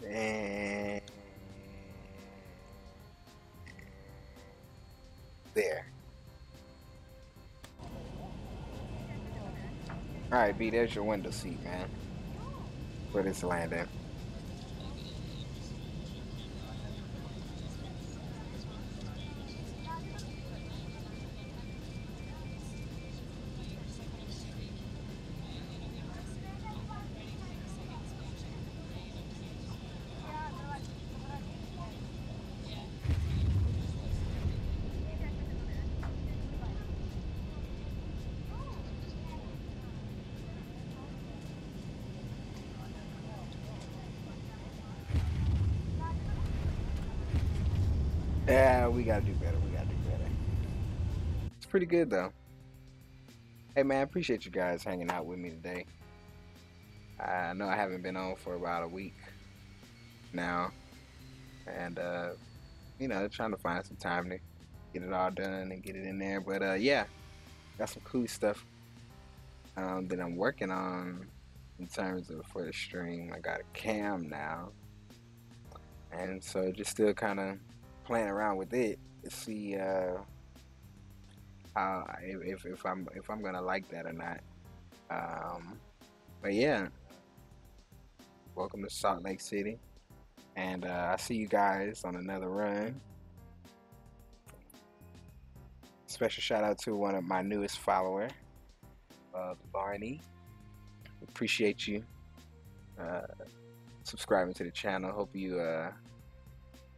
And there. Alright, B, there's your window seat, man. For this landing. Yeah, we gotta do better. We gotta do better. It's pretty good though. Hey man, I appreciate you guys hanging out with me today. I know I haven't been on for about a week now, and you know, trying to find some time to get it all done and get it in there. But yeah, got some cool stuff that I'm working on in terms of for the stream. I got a cam now, and so just still kind of playing around with it to see how if I'm gonna like that or not. But yeah, welcome to Salt Lake City, and I see you guys on another run. Special shout out to one of my newest follower, Barney. Appreciate you subscribing to the channel. Hope you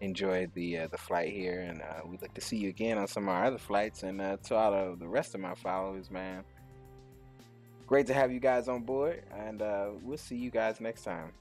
enjoyed the flight here, and we look to see you again on some of our other flights. And to all of the rest of my followers, man, great to have you guys on board, and we'll see you guys next time.